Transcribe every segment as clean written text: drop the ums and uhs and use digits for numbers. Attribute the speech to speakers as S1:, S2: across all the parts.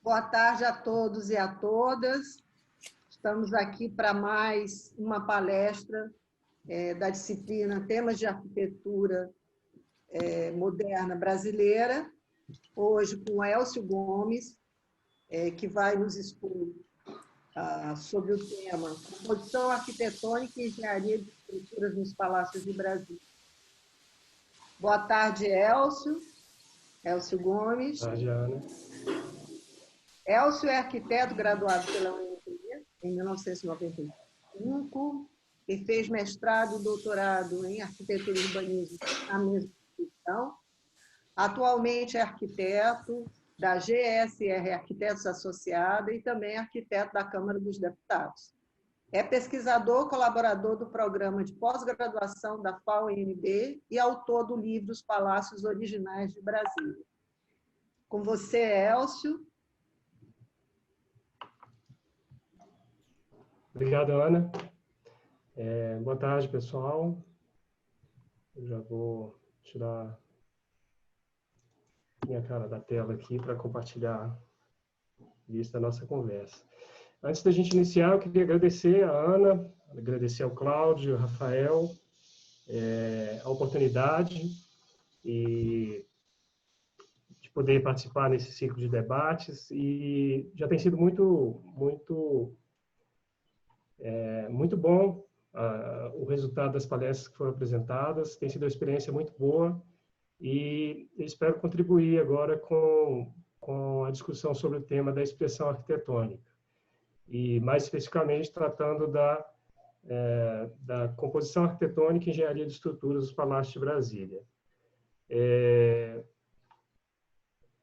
S1: Boa tarde a todos e a todas. Estamos aqui para mais uma palestra da disciplina Temas de Arquitetura Moderna Brasileira, hoje com o Elcio Gomes, que vai nos expor sobre o tema Composição Arquitetônica e Engenharia de Estruturas nos Palácios de Brasília. Boa tarde, Elcio Gomes.
S2: Boa tarde, Ana.
S1: Elcio é arquiteto graduado pela UNB em 1995 e fez mestrado e doutorado em arquitetura e urbanismo na mesma instituição. Atualmente é arquiteto da GSR Arquitetos Associada e também arquiteto da Câmara dos Deputados. É pesquisador, colaborador do programa de pós-graduação da FAO-UNB e autor do livro Os Palácios Originais de Brasília. Com você, Elcio.
S2: Obrigado, Ana. Boa tarde, pessoal. Eu já vou tirar minha cara da tela aqui para compartilhar a lista da nossa conversa. Antes da gente iniciar, eu queria agradecer a Ana, agradecer ao Cláudio, ao Rafael, a oportunidade de poder participar nesse ciclo de debates, e já tem sido muito bom o resultado das palestras que foram apresentadas, tem sido uma experiência muito boa e eu espero contribuir agora com a discussão sobre o tema da expressão arquitetônica e, mais especificamente, tratando da composição arquitetônica e engenharia de estruturas dos Palácios de Brasília.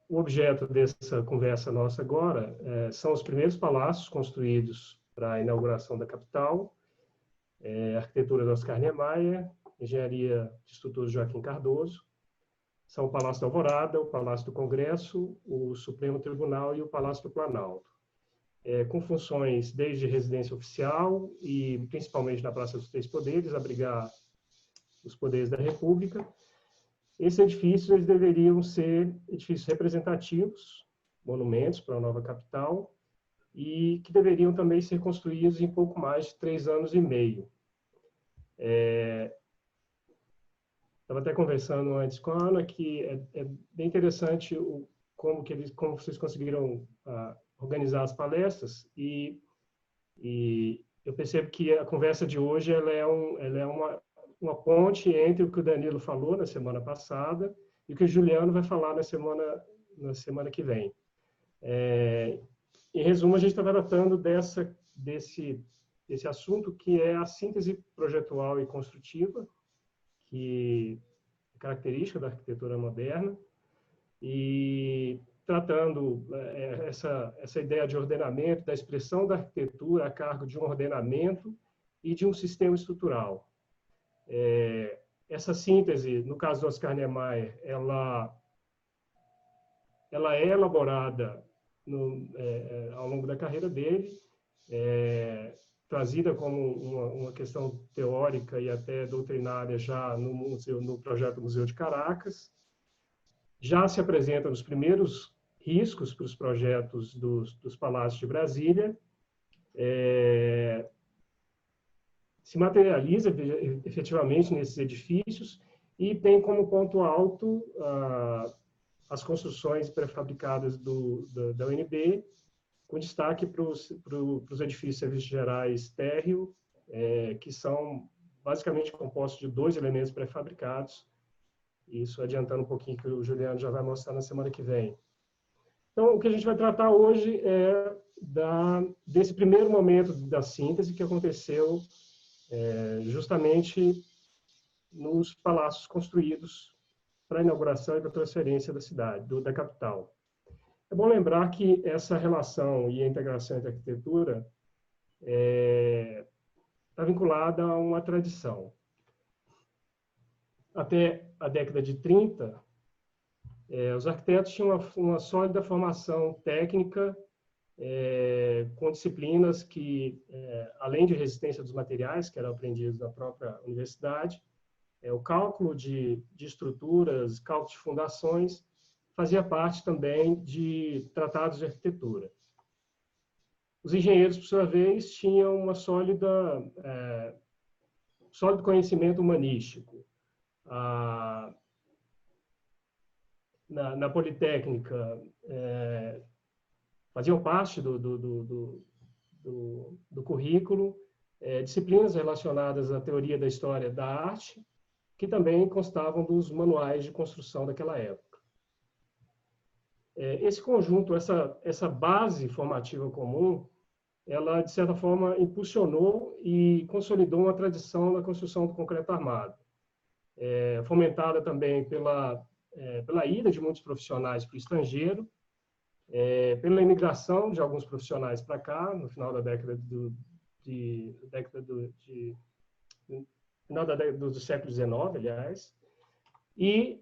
S2: O objeto dessa conversa nossa agora são os primeiros palácios construídos para a inauguração da capital, arquitetura do Oscar Niemeyer, engenharia de estruturas Joaquim Cardoso, são o Palácio da Alvorada, o Palácio do Congresso, o Supremo Tribunal e o Palácio do Planalto, com funções desde residência oficial e principalmente na Praça dos Três Poderes, abrigar os poderes da República. Esses edifícios eles deveriam ser edifícios representativos, monumentos para a nova capital, e que deveriam também ser construídos em pouco mais de 3 anos e meio. Estava até conversando antes com a Ana que é bem interessante como vocês conseguiram organizar as palestras, e eu percebo que a conversa de hoje ela é uma ponte entre o que o Danilo falou na semana passada e o que o Juliano vai falar na semana que vem. Em resumo, a gente está tratando desse assunto que é a síntese projetual e construtiva, que é característica da arquitetura moderna, e tratando essa ideia de ordenamento, da expressão da arquitetura a cargo de um ordenamento e de um sistema estrutural. Essa síntese, no caso do Oscar Niemeyer, ela é elaborada ao longo da carreira dele, trazida como uma questão teórica e até doutrinária já no projeto Museu de Caracas. Já se apresenta nos primeiros riscos para os projetos dos Palácios de Brasília, se materializa efetivamente nesses edifícios e tem como ponto alto as construções pré-fabricadas da UNB, com destaque para os edifícios de serviços gerais térreo, que são basicamente compostos de 2 elementos pré-fabricados, isso adiantando um pouquinho que o Juliano já vai mostrar na semana que vem. Então, o que a gente vai tratar hoje é desse primeiro momento da síntese que aconteceu justamente nos palácios construídos para a inauguração e para a transferência da cidade, da capital. É bom lembrar que essa relação e a integração entre a arquitetura está vinculada a uma tradição. Até a década de 30, os arquitetos tinham uma sólida formação técnica, com disciplinas que, além de resistência dos materiais, que eram aprendidos na própria universidade, o cálculo de estruturas, cálculo de fundações, fazia parte também de tratados de arquitetura. Os engenheiros, por sua vez, tinham uma sólido conhecimento humanístico. Na Politécnica, faziam parte do currículo disciplinas relacionadas à teoria da história da arte, que também constavam dos manuais de construção daquela época. Esse conjunto, essa base formativa comum, ela, de certa forma, impulsionou e consolidou uma tradição da construção do concreto armado, fomentada também pela ida de muitos profissionais para o estrangeiro, pela imigração de alguns profissionais para cá, no final da década do século XIX, aliás, e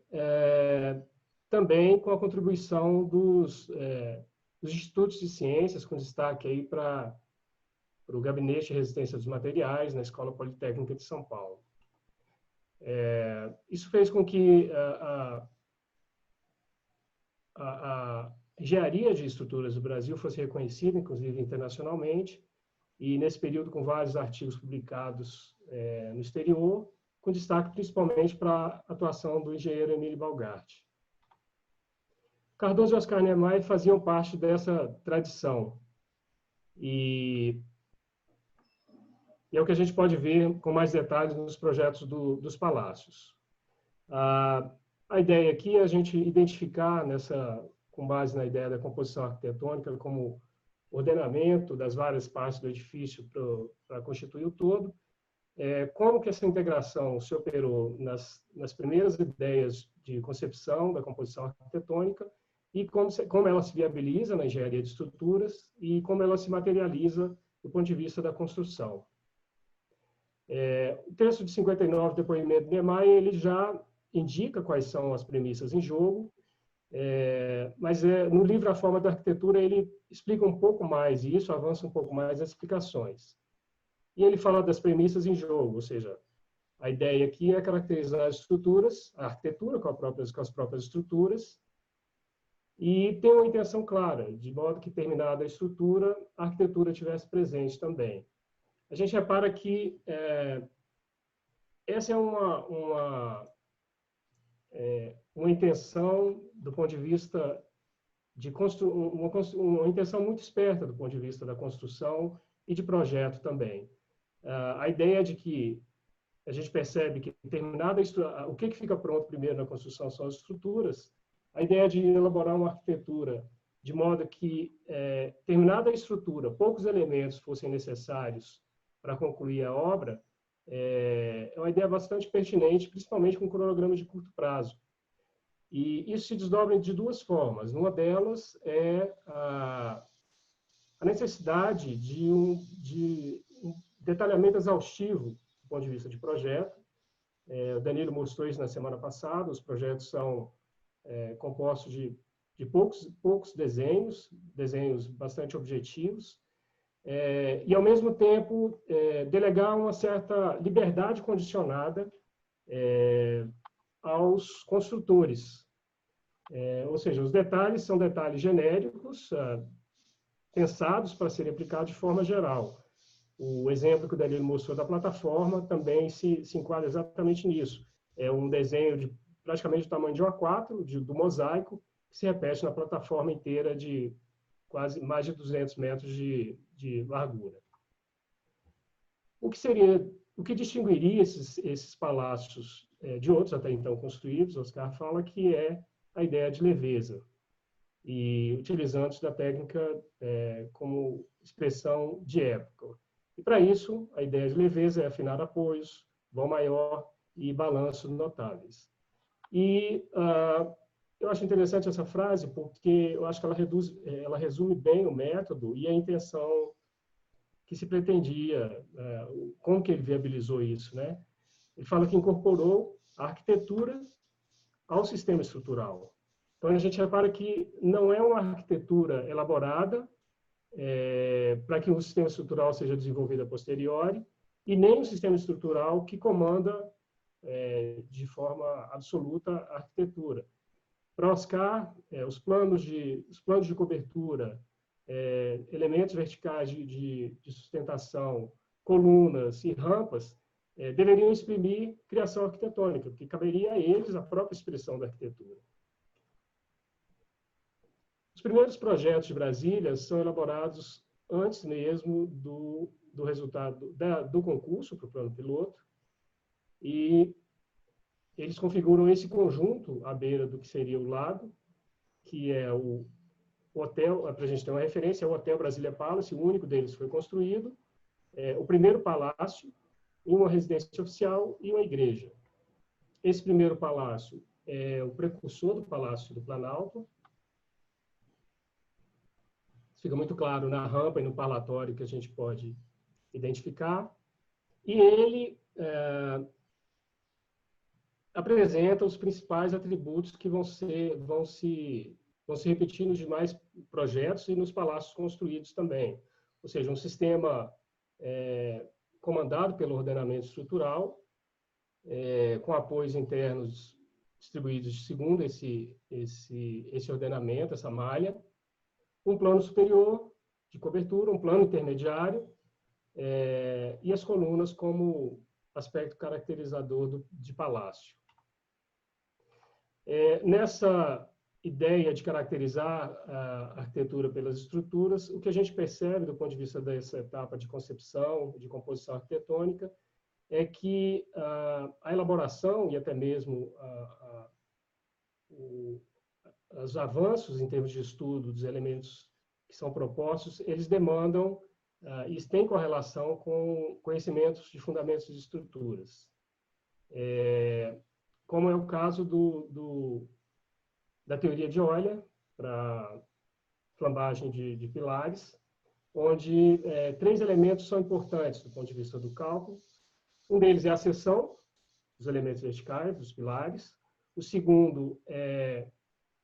S2: também com a contribuição dos institutos de ciências, com destaque aí para o Gabinete de Resistência dos Materiais na Escola Politécnica de São Paulo. Isso fez com que a engenharia de estruturas do Brasil fosse reconhecida, inclusive internacionalmente, e nesse período com vários artigos publicados no exterior, com destaque principalmente para a atuação do engenheiro Emílio Balgatti. Cardoso e Oscar Niemeyer faziam parte dessa tradição, e é o que a gente pode ver com mais detalhes nos projetos dos palácios. A ideia aqui é a gente identificar, com base na ideia da composição arquitetônica, como ordenamento das várias partes do edifício para constituir o todo, como que essa integração se operou nas primeiras ideias de concepção da composição arquitetônica e como ela se viabiliza na engenharia de estruturas e como ela se materializa do ponto de vista da construção. O texto de 59, depoimento de Niemeyer, ele já indica quais são as premissas em jogo, mas no livro A Forma da Arquitetura ele explica um pouco mais, e isso avança um pouco mais as explicações. E ele fala das premissas em jogo, ou seja, a ideia aqui é caracterizar as estruturas, a arquitetura com as próprias estruturas, e ter uma intenção clara, de modo que, terminada a estrutura, a arquitetura estivesse presente também. A gente repara que essa é uma intenção do ponto de vista de uma intenção muito esperta do ponto de vista da construção e de projeto também. A ideia de que a gente percebe que terminada o que fica pronto primeiro na construção são as estruturas, a ideia de elaborar uma arquitetura de modo que, terminada a estrutura, poucos elementos fossem necessários para concluir a obra, é uma ideia bastante pertinente, principalmente com cronogramas de curto prazo. E isso se desdobra de duas formas. Uma delas é a necessidade de um detalhamento exaustivo do ponto de vista de projeto. O Danilo mostrou isso na semana passada. Os projetos são compostos de poucos desenhos bastante objetivos, e, ao mesmo tempo, delegar uma certa liberdade condicionada aos construtores. Ou seja, os detalhes são detalhes genéricos, pensados para serem aplicados de forma geral. O exemplo que o Danilo mostrou da plataforma também se enquadra exatamente nisso. É um desenho praticamente do tamanho de um A4, do mosaico, que se repete na plataforma inteira de quase mais de 200 metros de largura. O que distinguiria esses palácios de outros até então construídos, Oscar fala que é a ideia de leveza, e utilizando da técnica como expressão de época. E, para isso, a ideia de leveza é afinar apoios, vão maior e balanços notáveis. E eu acho interessante essa frase porque eu acho que ela resume bem o método e a intenção que se pretendia, como que ele viabilizou isso, né? Ele fala que incorporou a arquitetura ao sistema estrutural. Então, a gente repara que não é uma arquitetura elaborada para que o sistema estrutural seja desenvolvido a posteriori, e nem um sistema estrutural que comanda de forma absoluta a arquitetura. Para Oscar, os planos de cobertura, elementos verticais de sustentação, colunas e rampas, deveriam exprimir criação arquitetônica, porque caberia a eles a própria expressão da arquitetura. Os primeiros projetos de Brasília são elaborados antes mesmo do resultado do concurso para o plano piloto, e eles configuram esse conjunto à beira do que seria o lago, que é o hotel, para a gente ter uma referência, é o Hotel Brasília Palace, o único deles foi construído, o primeiro palácio, uma residência oficial e uma igreja. Esse primeiro palácio é o precursor do Palácio do Planalto. Fica muito claro na rampa e no parlatório que a gente pode identificar. E ele apresenta os principais atributos que vão se repetir nos demais projetos e nos palácios construídos também. Ou seja, um sistema comandado pelo ordenamento estrutural, com apoios internos distribuídos segundo esse ordenamento, essa malha, um plano superior de cobertura, um plano intermediário, e as colunas como aspecto caracterizador de palácio. Nessa ideia de caracterizar a arquitetura pelas estruturas, o que a gente percebe do ponto de vista dessa etapa de concepção, de composição arquitetônica, é que a elaboração e até mesmo os avanços em termos de estudo dos elementos que são propostos, eles demandam e têm correlação com conhecimentos de fundamentos de estruturas. Como é o caso da teoria de Euler, para flambagem de pilares, onde 3 elementos são importantes do ponto de vista do cálculo. Um deles é a seção dos elementos verticais, dos pilares. O segundo é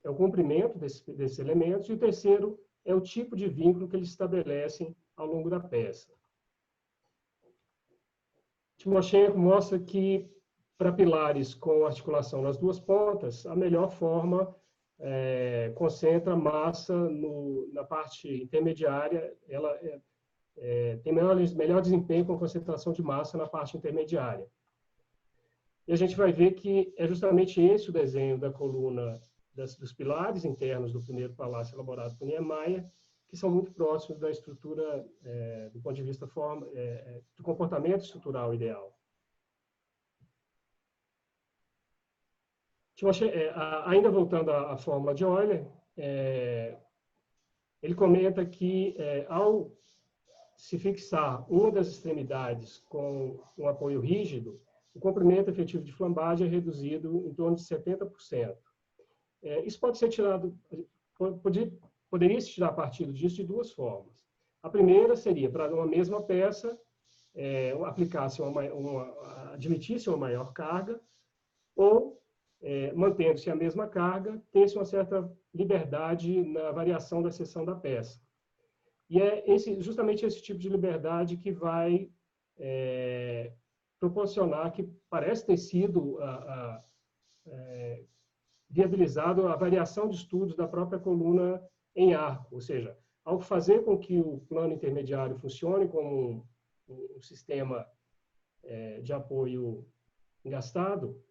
S2: o comprimento desses elementos. E o terceiro é o tipo de vínculo que eles estabelecem ao longo da peça. Timoshenko mostra que, para pilares com articulação nas duas pontas, a melhor forma concentra massa na parte intermediária, ela tem melhor desempenho com concentração de massa na parte intermediária. E a gente vai ver que é justamente esse o desenho da coluna dos pilares internos do primeiro palácio elaborado por Niemeyer, que são muito próximos da estrutura, do ponto de vista do comportamento estrutural ideal. Ainda voltando à fórmula de Euler, ele comenta que, ao se fixar uma das extremidades com um apoio rígido, o comprimento efetivo de flambagem é reduzido em torno de 70%. Isso pode ser tirado, poderia se tirar partido disso de duas formas. A primeira seria, para uma mesma peça, admitisse uma maior carga, ou, mantendo-se a mesma carga, ter-se uma certa liberdade na variação da seção da peça. E é justamente esse tipo de liberdade que vai proporcionar, que parece ter sido viabilizado a variação de estudos da própria coluna em arco, ou seja, ao fazer com que o plano intermediário funcione como um sistema de apoio engastado,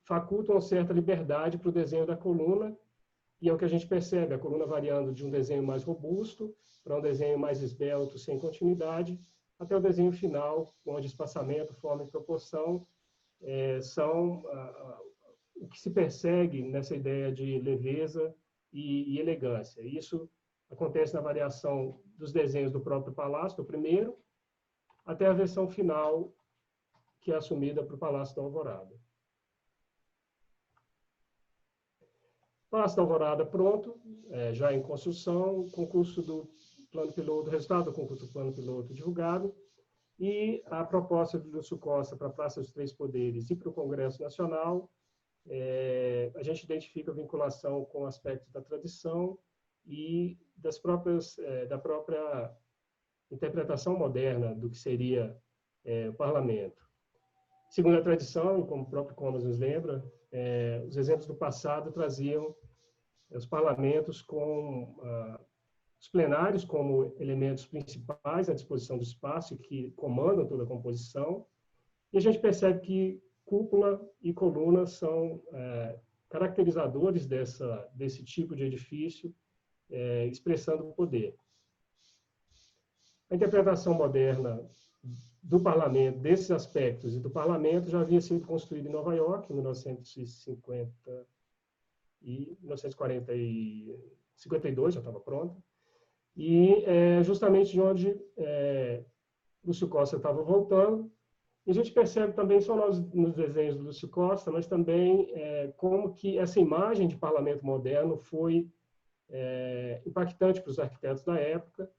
S2: faculta uma certa liberdade para o desenho da coluna, e é o que a gente percebe, a coluna variando de um desenho mais robusto para um desenho mais esbelto, sem continuidade, até o desenho final, onde espaçamento, forma e proporção são o que se persegue nessa ideia de leveza e elegância. Isso acontece na variação dos desenhos do próprio palácio, do primeiro, até a versão final, que é assumida para o Palácio da Alvorada. Palácio da Alvorada pronto, já em construção, concurso do plano piloto, resultado do concurso do plano piloto divulgado, e a proposta de Lúcio Costa para a Praça dos Três Poderes e para o Congresso Nacional. A gente identifica a vinculação com aspectos da tradição e da própria interpretação moderna do que seria o parlamento. Segundo a tradição, como o próprio Comas nos lembra, os exemplos do passado traziam os parlamentos com os plenários como elementos principais à disposição do espaço que comandam toda a composição. E a gente percebe que cúpula e coluna são caracterizadores desse tipo de edifício, expressando o poder. A interpretação moderna do parlamento, desses aspectos e do parlamento, já havia sido construída em Nova York, em 1952, já estava pronta, e justamente de onde Lúcio Costa estava voltando. E a gente percebe também, só nos desenhos do Lúcio Costa, mas também como que essa imagem de parlamento moderno foi impactante para os arquitetos da época.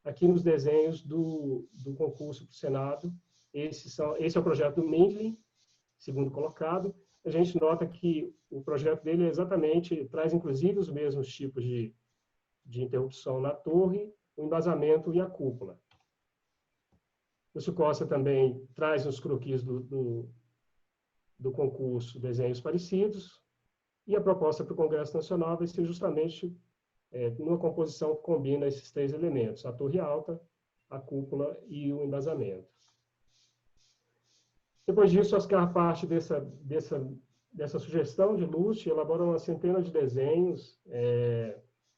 S2: Aqui nos desenhos do concurso para o Senado, esse é o projeto do Mindlin, segundo colocado. A gente nota que o projeto dele traz inclusive os mesmos tipos de interrupção na torre, o embasamento e a cúpula. Lúcio Costa também traz nos croquis do concurso desenhos parecidos, e a proposta para o Congresso Nacional vai ser justamente numa composição que combina esses três elementos, a torre alta, a cúpula e o embasamento. Depois disso, Oscar parte dessa sugestão de Lúcio, elabora uma centena de desenhos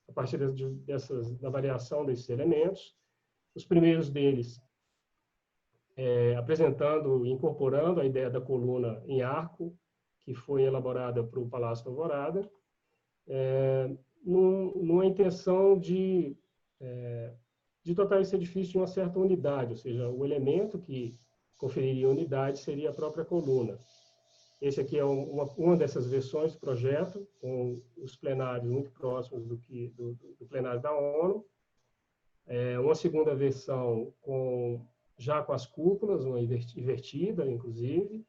S2: a partir da variação desses elementos. Os primeiros deles apresentando e incorporando a ideia da coluna em arco, que foi elaborada para o Palácio da Alvorada, numa intenção de dotar esse edifício de uma certa unidade, ou seja, o elemento que conferiria unidade seria a própria coluna. Esse aqui é uma dessas versões do projeto, com os plenários muito próximos do plenário da ONU. Uma segunda versão já com as cúpulas, uma invertida, inclusive,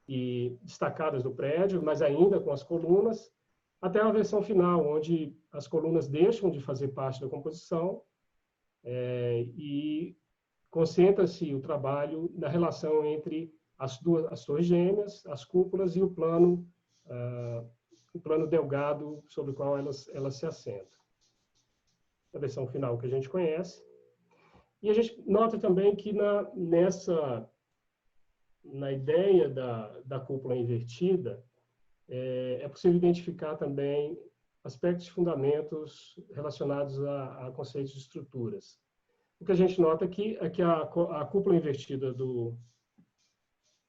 S2: e destacadas do prédio, mas ainda com as colunas, até a versão final, onde as colunas deixam de fazer parte da composição e concentra-se o trabalho na relação entre as torres gêmeas, as cúpulas e o plano delgado sobre o qual elas se assentam. A versão final que a gente conhece. E a gente nota também que na ideia da cúpula invertida, é possível identificar também aspectos de fundamentos relacionados a conceitos de estruturas. O que a gente nota aqui é que a cúpula invertida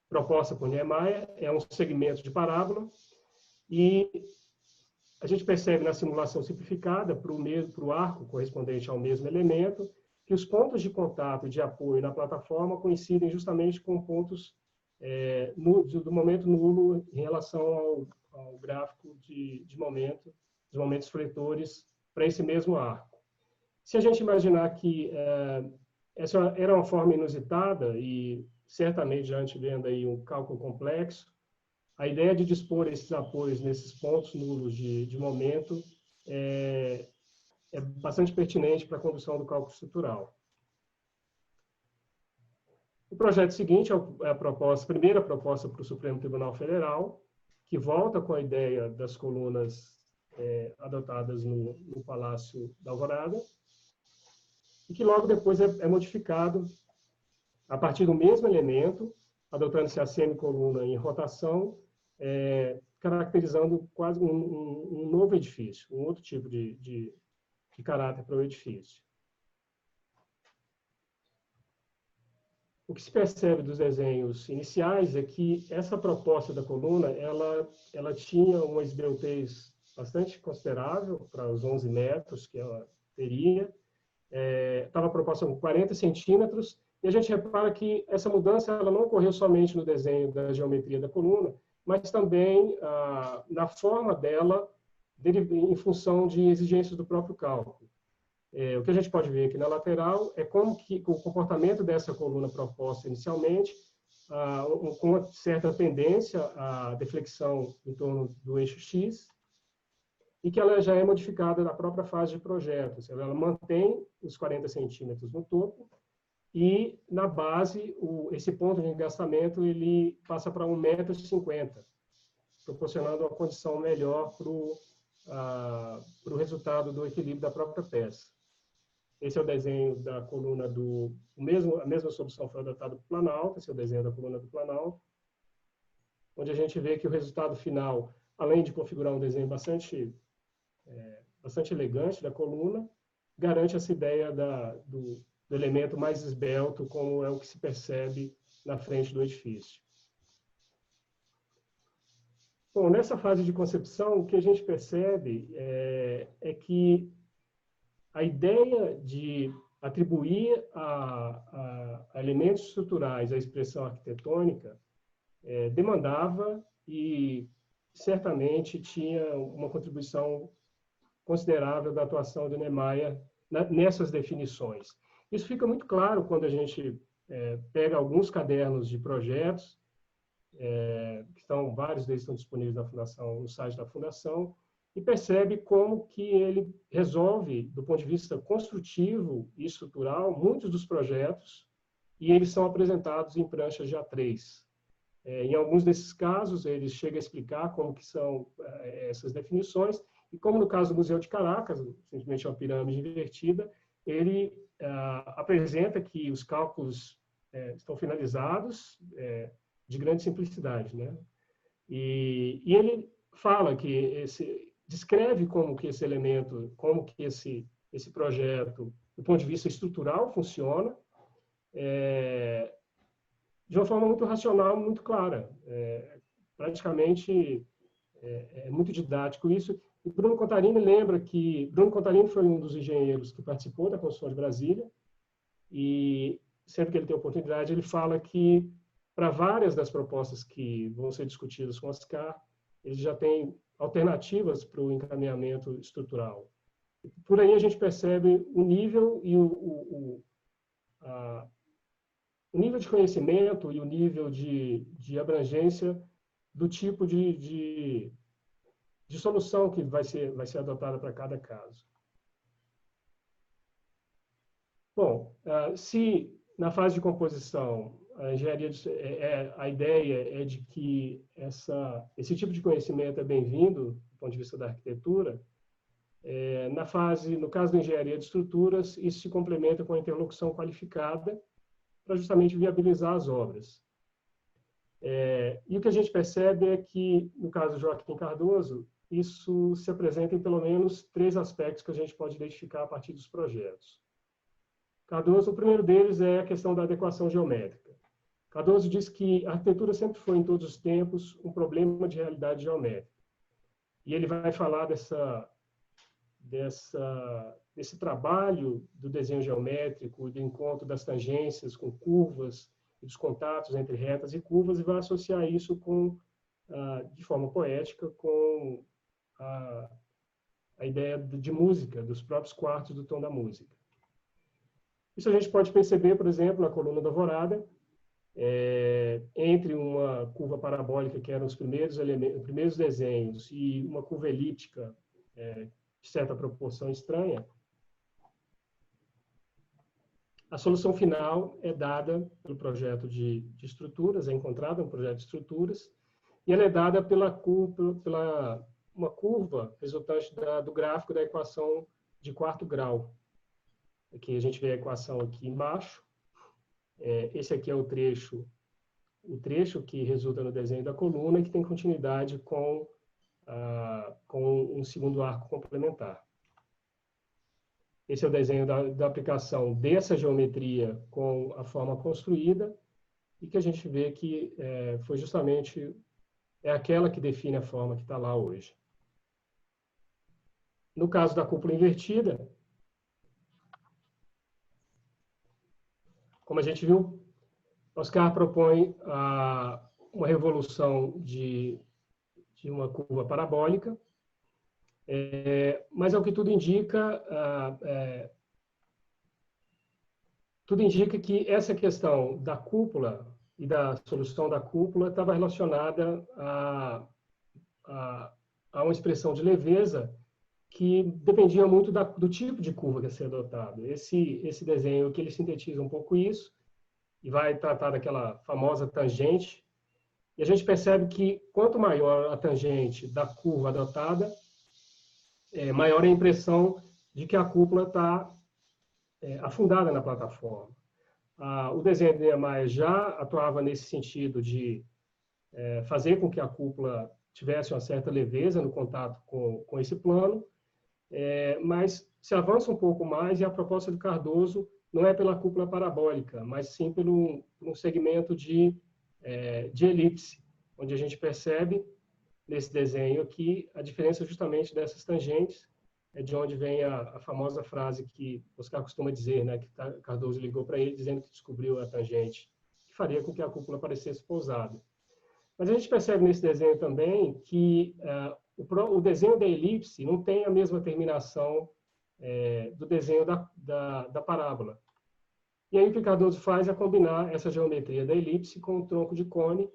S2: proposta por Niemeyer é um segmento de parábola, e a gente percebe na simulação simplificada para o arco correspondente ao mesmo elemento, que os pontos de contato e de apoio na plataforma coincidem justamente com pontos do momento nulo em relação ao gráfico de momentos fletores para esse mesmo arco. Se a gente imaginar que essa era uma forma inusitada, e certamente já vendo aí um cálculo complexo, a ideia de dispor esses apoios nesses pontos nulos de momento é bastante pertinente para a condução do cálculo estrutural. O projeto seguinte é a primeira proposta para o Supremo Tribunal Federal, que volta com a ideia das colunas adotadas no Palácio da Alvorada, e que logo depois é modificado a partir do mesmo elemento, adotando-se a semicoluna em rotação, caracterizando quase um novo edifício, um outro tipo de caráter para o edifício. O que se percebe dos desenhos iniciais é que essa proposta da coluna ela tinha uma esbeltez bastante considerável para os 11 metros que ela teria. Estava proposta com 40 centímetros, e a gente repara que essa mudança ela não ocorreu somente no desenho da geometria da coluna, mas também na forma dela, em função de exigências do próprio cálculo. O que a gente pode ver aqui na lateral é como que o comportamento dessa coluna proposta inicialmente, com uma certa tendência à deflexão em torno do eixo X, e que ela já é modificada na própria fase de projeto. Ela mantém os 40 centímetros no topo, e na base, esse ponto de engastamento ele passa para 1,50 m. proporcionando uma condição melhor para o resultado do equilíbrio da própria peça. Esse é o desenho da coluna a mesma solução foi adotada para o Planalto, esse é o desenho da coluna do Planalto, onde a gente vê que o resultado final, além de configurar um desenho bastante elegante da coluna, garante essa ideia do elemento mais esbelto, como é o que se percebe na frente do edifício. Bom, nessa fase de concepção, o que a gente percebe é que a ideia de atribuir a elementos estruturais a expressão arquitetônica demandava e certamente tinha uma contribuição considerável da atuação do Niemeyer nessas definições. Isso fica muito claro quando a gente pega alguns cadernos de projetos, vários deles estão disponíveis na Fundação, no site da Fundação, e percebe como que ele resolve, do ponto de vista construtivo e estrutural, muitos dos projetos, e eles são apresentados em pranchas de A3. Em alguns desses casos, ele chega a explicar como que são essas definições, e como no caso do Museu de Caracas, simplesmente uma pirâmide invertida, ele apresenta que os cálculos estão finalizados de grande simplicidade, né? E ele fala que descreve como que esse elemento, como que esse projeto, do ponto de vista estrutural, funciona, de uma forma muito racional, muito clara. Praticamente é muito didático isso. E Bruno Contarini lembra que Bruno Contarini foi um dos engenheiros que participou da construção de Brasília, e sempre que ele tem oportunidade, ele fala que para várias das propostas que vão ser discutidas com o Oscar, ele já tem alternativas para o encaminhamento estrutural. Por aí a gente percebe o nível e o nível de conhecimento e o nível de abrangência do tipo de solução que vai ser adotada para cada caso. Bom, se na fase de composição a ideia é de que esse tipo de conhecimento é bem-vindo do ponto de vista da arquitetura, no caso da engenharia de estruturas, isso se complementa com a interlocução qualificada para justamente viabilizar as obras. E o que a gente percebe é que, no caso do Joaquim Cardoso, isso se apresenta em pelo menos 3 aspectos que a gente pode identificar a partir dos projetos. Cardoso, o primeiro deles é a questão da adequação geométrica. Cardoso diz que a arquitetura sempre foi, em todos os tempos, um problema de realidade geométrica. E ele vai falar desse trabalho do desenho geométrico, do encontro das tangências com curvas, e dos contatos entre retas e curvas, e vai associar isso de forma poética com a ideia de música, dos próprios quartos do tom da música. Isso a gente pode perceber, por exemplo, na coluna da Alvorada, entre uma curva parabólica, que eram os primeiros desenhos, e uma curva elíptica de certa proporção estranha, a solução final é dada pelo projeto de estruturas, é encontrada no projeto de estruturas, e ela é dada pela uma curva resultante do gráfico da equação de quarto grau. Aqui a gente vê a equação aqui embaixo. Esse aqui é o trecho que resulta no desenho da coluna e que tem continuidade com um segundo arco complementar. Esse é o desenho da aplicação dessa geometria com a forma construída e que a gente vê que foi justamente aquela que define a forma que está lá hoje. No caso da cúpula invertida, como a gente viu, Oscar propõe uma revolução de uma curva parabólica, mas, ao que tudo indica que essa questão da cúpula e da solução da cúpula estava relacionada a uma expressão de leveza que dependia muito do tipo de curva que ia ser adotado. Esse desenho aqui, ele sintetiza um pouco isso e vai tratar daquela famosa tangente E a gente percebe que quanto maior a tangente da curva adotada, maior é a impressão de que a cúpula está afundada na plataforma. O desenho de Niemeyer já atuava nesse sentido de fazer com que a cúpula tivesse uma certa leveza no contato com esse plano, mas se avança um pouco mais e a proposta do Cardoso não é pela cúpula parabólica, mas sim pelo um segmento de elipse, onde a gente percebe nesse desenho aqui a diferença justamente dessas tangentes, de onde vem a famosa frase que Oscar costuma dizer, né, que Cardoso ligou para ele dizendo que descobriu a tangente, que faria com que a cúpula parecesse pousada. Mas a gente percebe nesse desenho também que o desenho da elipse não tem a mesma terminação do desenho da parábola. E aí o que Cardoso faz é combinar essa geometria da elipse com o tronco de cone,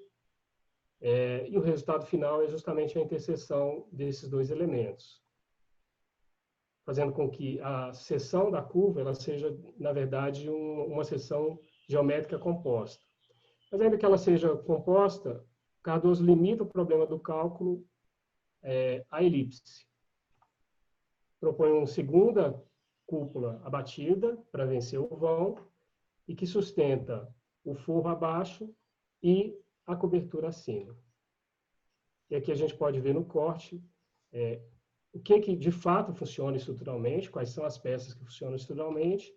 S2: e o resultado final é justamente a interseção desses dois elementos, fazendo com que a seção da curva ela seja, na verdade, uma seção geométrica composta. Mas ainda que ela seja composta, Cardoso limita o problema do cálculo à elipse. Propõe uma segunda cúpula abatida para vencer o vão e que sustenta o forro abaixo e a cobertura acima. E aqui a gente pode ver no corte o que de fato funciona estruturalmente, quais são as peças que funcionam estruturalmente.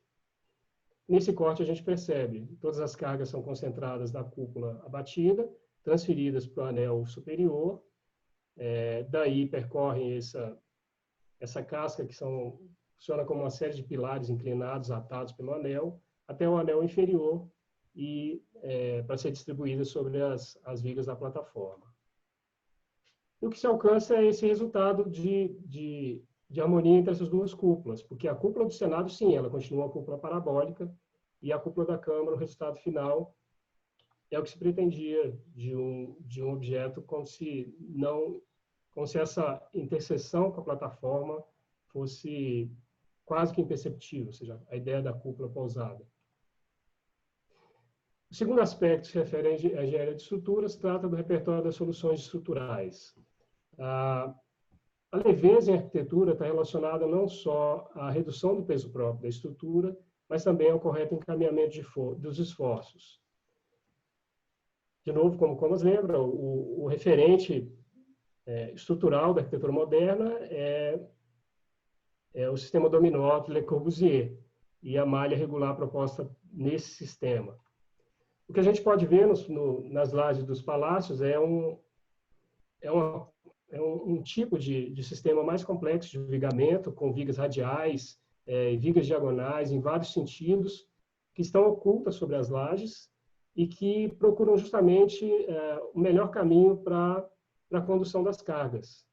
S2: Nesse corte a gente percebe que todas as cargas são concentradas na cúpula abatida, transferidas para o anel superior, daí percorrem essa casca que funciona como uma série de pilares inclinados, atados pelo anel, até o anel inferior e para ser distribuída sobre as vigas da plataforma. E o que se alcança é esse resultado de harmonia entre essas duas cúpulas, porque a cúpula do Senado, sim, ela continua a cúpula parabólica, e a cúpula da Câmara, o resultado final, é o que se pretendia de um objeto como se essa interseção com a plataforma fosse quase que imperceptível, ou seja, a ideia da cúpula pousada. O segundo aspecto que se refere à engenharia de estruturas trata do repertório das soluções estruturais. A leveza em arquitetura está relacionada não só à redução do peso próprio da estrutura, mas também ao correto encaminhamento dos esforços. De novo, como Comas lembra, o referente estrutural da arquitetura moderna é o sistema dominó de Le Corbusier e a malha regular proposta nesse sistema. O que a gente pode ver nas lajes dos palácios é um tipo de sistema mais complexo de vigamento, com vigas radiais, vigas diagonais em vários sentidos, que estão ocultas sobre as lajes e que procuram justamente o melhor caminho para a condução das cargas.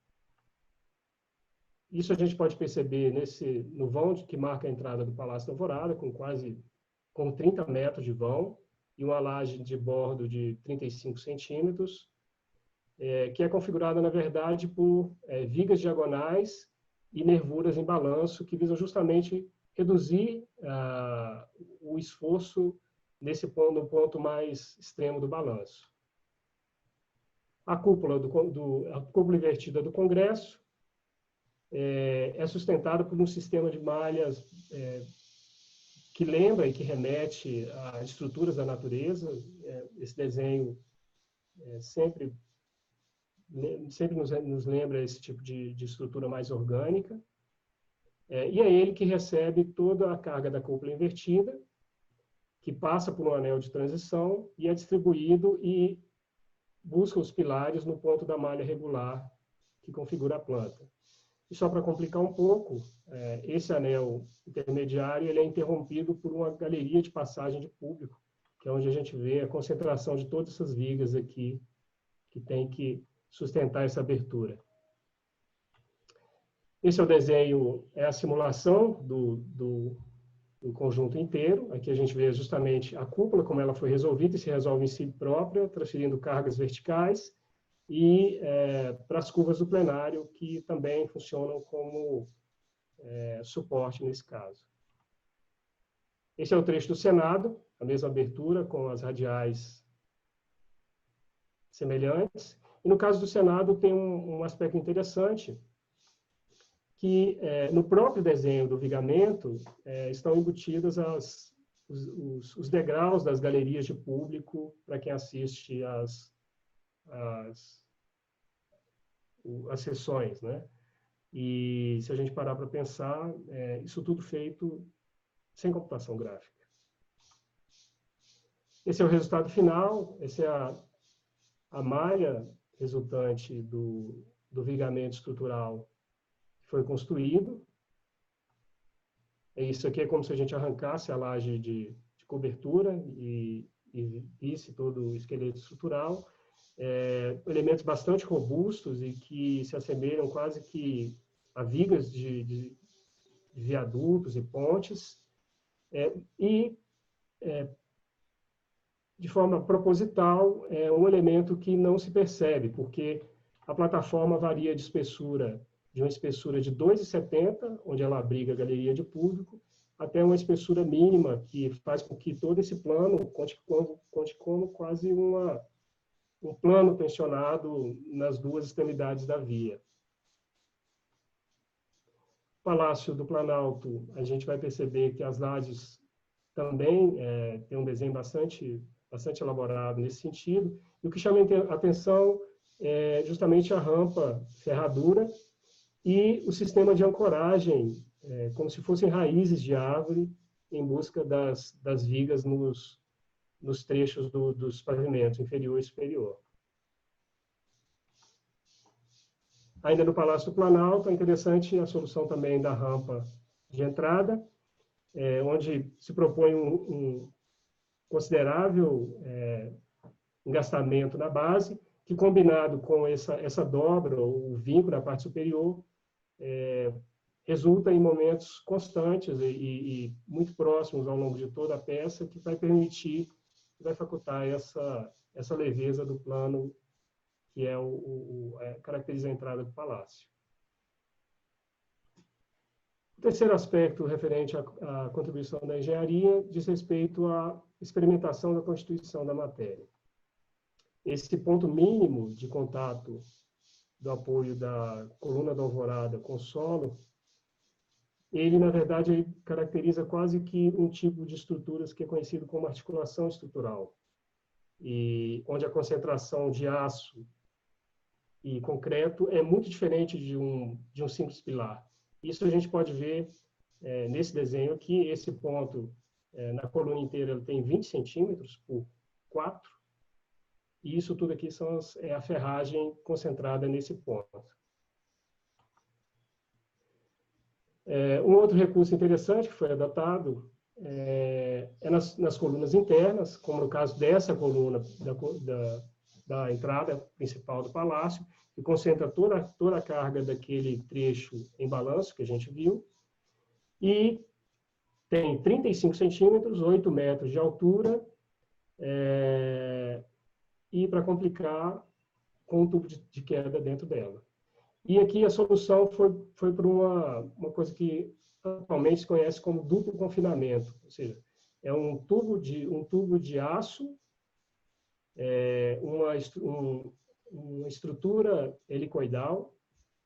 S2: Isso a gente pode perceber no vão que marca a entrada do Palácio da Alvorada, com 30 metros de vão e uma laje de bordo de 35 centímetros, que é configurada, na verdade, por vigas diagonais e nervuras em balanço, que visam justamente reduzir o esforço no ponto mais extremo do balanço. A cúpula invertida do Congresso é sustentada por um sistema de malhas que lembra e que remete a estruturas da natureza. Esse desenho sempre nos lembra esse tipo de estrutura mais orgânica. E é ele que recebe toda a carga da cúpula invertida, que passa por um anel de transição e é distribuído e busca os pilares no ponto da malha regular que configura a planta. E só para complicar um pouco, esse anel intermediário ele é interrompido por uma galeria de passagem de público, que é onde a gente vê a concentração de todas essas vigas aqui, que tem que sustentar essa abertura. Esse é o desenho, a simulação do conjunto inteiro. Aqui a gente vê justamente a cúpula, como ela foi resolvida e se resolve em si própria, transferindo cargas verticais, e para as curvas do plenário, que também funcionam como suporte nesse caso. Esse é o trecho do Senado, a mesma abertura, com as radiais semelhantes. E no caso do Senado tem um aspecto interessante, que no próprio desenho do vigamento estão embutidas os degraus das galerias de público para quem assiste às sessões, né? E se a gente parar para pensar, isso tudo feito sem computação gráfica. Esse é o resultado final, essa é a malha resultante do vigamento estrutural que foi construído. Isso aqui é como se a gente arrancasse a laje de cobertura e visse todo o esqueleto estrutural. Elementos bastante robustos e que se assemelham quase que a vigas de viadutos e pontes. De forma proposital, é um elemento que não se percebe, porque a plataforma varia de espessura, de uma espessura de 2,70, onde ela abriga a galeria de público, até uma espessura mínima, que faz com que todo esse plano conte como quase um plano tensionado nas duas extremidades da via. O Palácio do Planalto, a gente vai perceber que as lajes também têm um desenho bastante elaborado nesse sentido. E o que chama a atenção é justamente a rampa ferradura e o sistema de ancoragem, como se fossem raízes de árvore em busca das vigas nos trechos dos pavimentos inferior e superior. Ainda no Palácio do Planalto, é interessante a solução também da rampa de entrada, onde se propõe um considerável engastamento na base, que combinado com essa dobra, ou o vinco na parte superior, resulta em momentos constantes e muito próximos ao longo de toda a peça, que vai permitir, vai facultar essa leveza do plano que caracteriza a entrada do palácio. O terceiro aspecto referente à contribuição da engenharia diz respeito à experimentação da constituição da matéria. Esse ponto mínimo de contato do apoio da coluna da alvorada com o solo, ele, na verdade, caracteriza quase que um tipo de estruturas que é conhecido como articulação estrutural, e onde a concentração de aço e concreto é muito diferente de um simples pilar. Isso a gente pode ver nesse desenho aqui. Esse ponto, na coluna inteira, ele tem 20 centímetros por 4, e isso tudo aqui é a ferragem concentrada nesse ponto. Um outro recurso interessante que foi adotado é nas colunas internas, como no caso dessa coluna da entrada principal do palácio, que concentra toda a carga daquele trecho em balanço que a gente viu, e tem 35 centímetros, 8 metros de altura, e, para complicar, com um tubo de queda dentro dela. E aqui a solução foi para uma coisa que atualmente se conhece como duplo confinamento, ou seja, é um tubo de aço, uma estrutura helicoidal,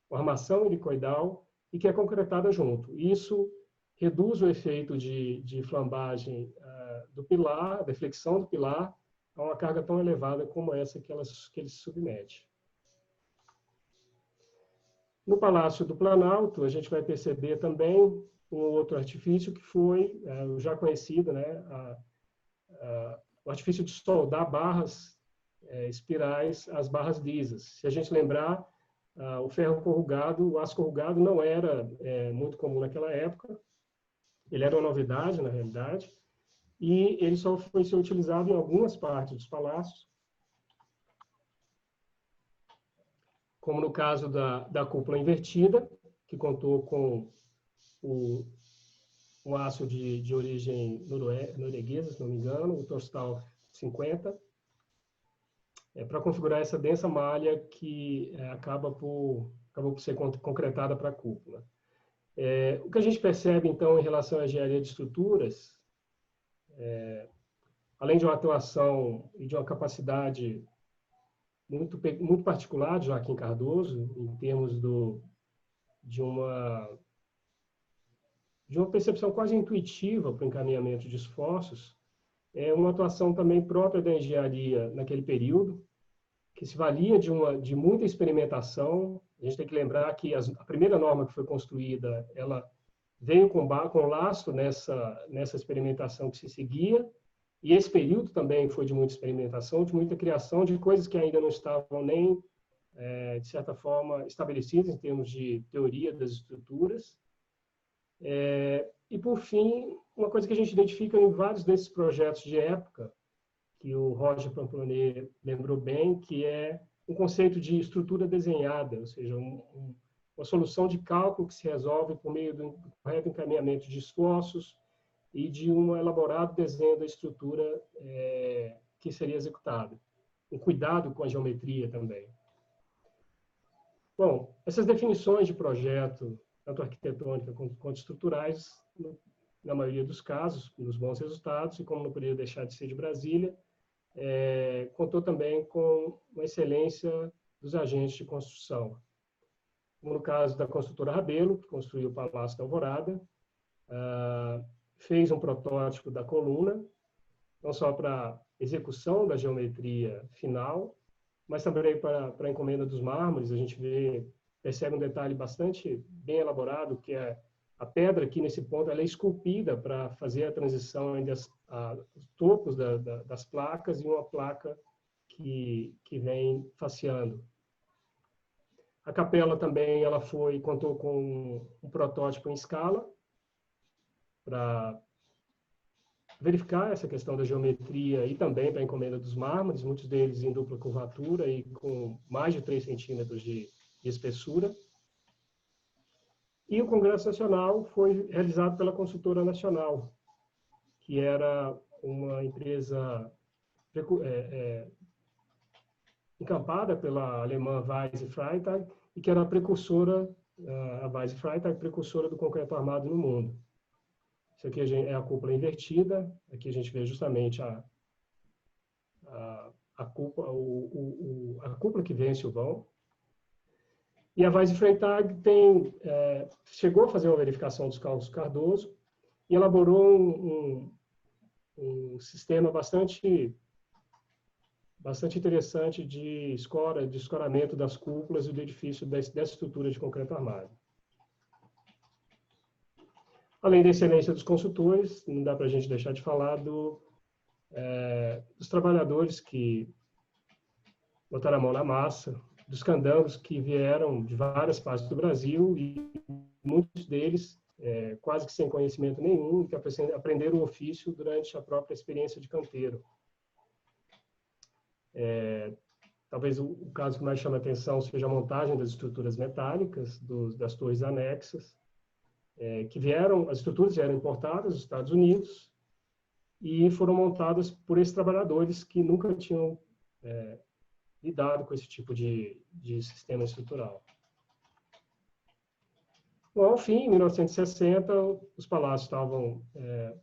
S2: uma armação helicoidal, e que é concretada junto. Isso reduz o efeito de flambagem do pilar, a deflexão do pilar, a uma carga tão elevada como essa que ele se submete. No Palácio do Planalto, a gente vai perceber também um outro artifício que foi o já conhecido, né, o artifício de soldar barras espirais às barras lisas. Se a gente lembrar, o ferro corrugado, o aço corrugado não era muito comum naquela época, ele era uma novidade, na realidade, e ele só foi ser utilizado em algumas partes dos palácios, como no caso da cúpula invertida, que contou com um aço de origem norueguesa, se não me engano, o Torstal 50, para configurar essa densa malha que acabou por ser concretada para a cúpula. O que a gente percebe, então, em relação à engenharia de estruturas, além de uma atuação e de uma capacidade muito particular de Joaquim Cardoso, em termos de uma percepção quase intuitiva para o encaminhamento de esforços, é uma atuação também própria da engenharia naquele período, que se valia de muita experimentação. A gente tem que lembrar que a primeira norma que foi construída, ela veio com lastro nessa experimentação que se seguia, e esse período também foi de muita experimentação, de muita criação de coisas que ainda não estavam nem, de certa forma, estabelecidas em termos de teoria das estruturas. E, por fim, uma coisa que a gente identifica em vários desses projetos de época, que o Roger Pamplonnet lembrou bem, que é um conceito de estrutura desenhada, ou seja, uma solução de cálculo que se resolve por meio do correto encaminhamento de esforços e de um elaborado desenho da estrutura que seria executada. Um cuidado com a geometria também. Bom, essas definições de projeto, tanto arquitetônica quanto estruturais, na maioria dos casos, nos bons resultados, e como não poderia deixar de ser de Brasília, contou também com uma excelência dos agentes de construção. Como no caso da construtora Rabelo, que construiu o Palácio da Alvorada, fez um protótipo da coluna, não só para execução da geometria final, mas também para a encomenda dos mármores. A gente percebe um detalhe bastante bem elaborado, que é a pedra aqui nesse ponto, ela é esculpida para fazer a transição entre os topos das placas e uma placa que vem faceando. A capela também contou com um protótipo em escala para verificar essa questão da geometria e também para a encomenda dos mármores, muitos deles em dupla curvatura e com mais de 3 centímetros de espessura. E o Congresso Nacional foi realizado pela Consultora Nacional, que era uma empresa encampada pela alemã Weisse Freytag, e que era a precursora, a Weisse Freytag, precursora do concreto armado no mundo. Isso aqui é a cúpula invertida, aqui a gente vê justamente a cúpula que vence o vão. E a Weisse Freytag chegou a fazer uma verificação dos cálculos Cardoso e elaborou um sistema bastante interessante de escoramento das cúpulas e do edifício dessa estrutura de concreto armado. Além da excelência dos consultores, não dá para a gente deixar de falar dos trabalhadores que botaram a mão na massa, dos candangos que vieram de várias partes do Brasil, e muitos deles quase que sem conhecimento nenhum, que aprenderam o ofício durante a própria experiência de canteiro. Talvez o caso que mais chama a atenção seja a montagem das estruturas metálicas, das torres anexas, as estruturas vieram importadas dos Estados Unidos e foram montadas por esses trabalhadores que nunca tinham lidado com esse tipo de sistema estrutural. Bom, ao fim, em 1960, os palácios estavam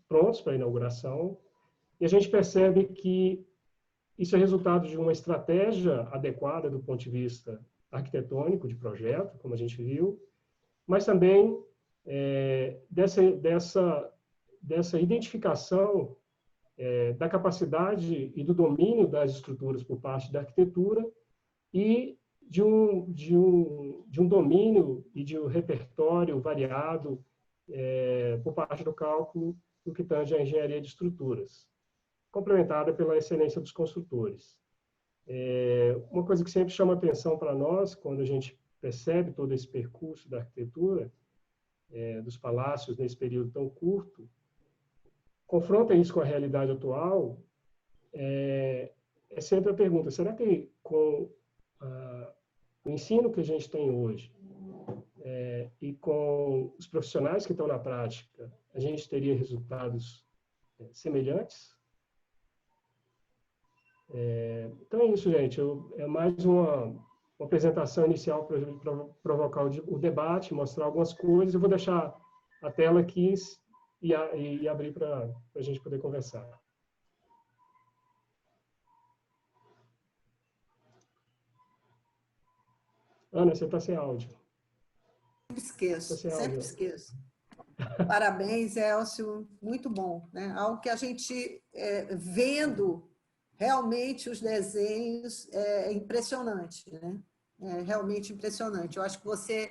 S2: prontos para a inauguração, e a gente percebe que isso é resultado de uma estratégia adequada do ponto de vista arquitetônico, de projeto, como a gente viu, mas também dessa identificação da capacidade e do domínio das estruturas por parte da arquitetura e de um domínio e de um repertório variado por parte do cálculo do que tange a engenharia de estruturas, complementada pela excelência dos construtores. Uma coisa que sempre chama atenção para nós, quando a gente percebe todo esse percurso da arquitetura, dos palácios nesse período tão curto, confronta isso com a realidade atual, é sempre a pergunta: será que com o ensino que a gente tem hoje e com os profissionais que estão na prática, a gente teria resultados semelhantes? Então é isso, gente. É mais uma apresentação inicial para provocar o debate, mostrar algumas coisas. Eu vou deixar a tela aqui e abrir para a gente poder conversar. Ana, você está sem áudio.
S1: Esqueço, sempre esqueço. Parabéns, Elcio, muito bom, né? Algo que a gente, vendo realmente os desenhos, é impressionante, né? É realmente impressionante. Eu acho que você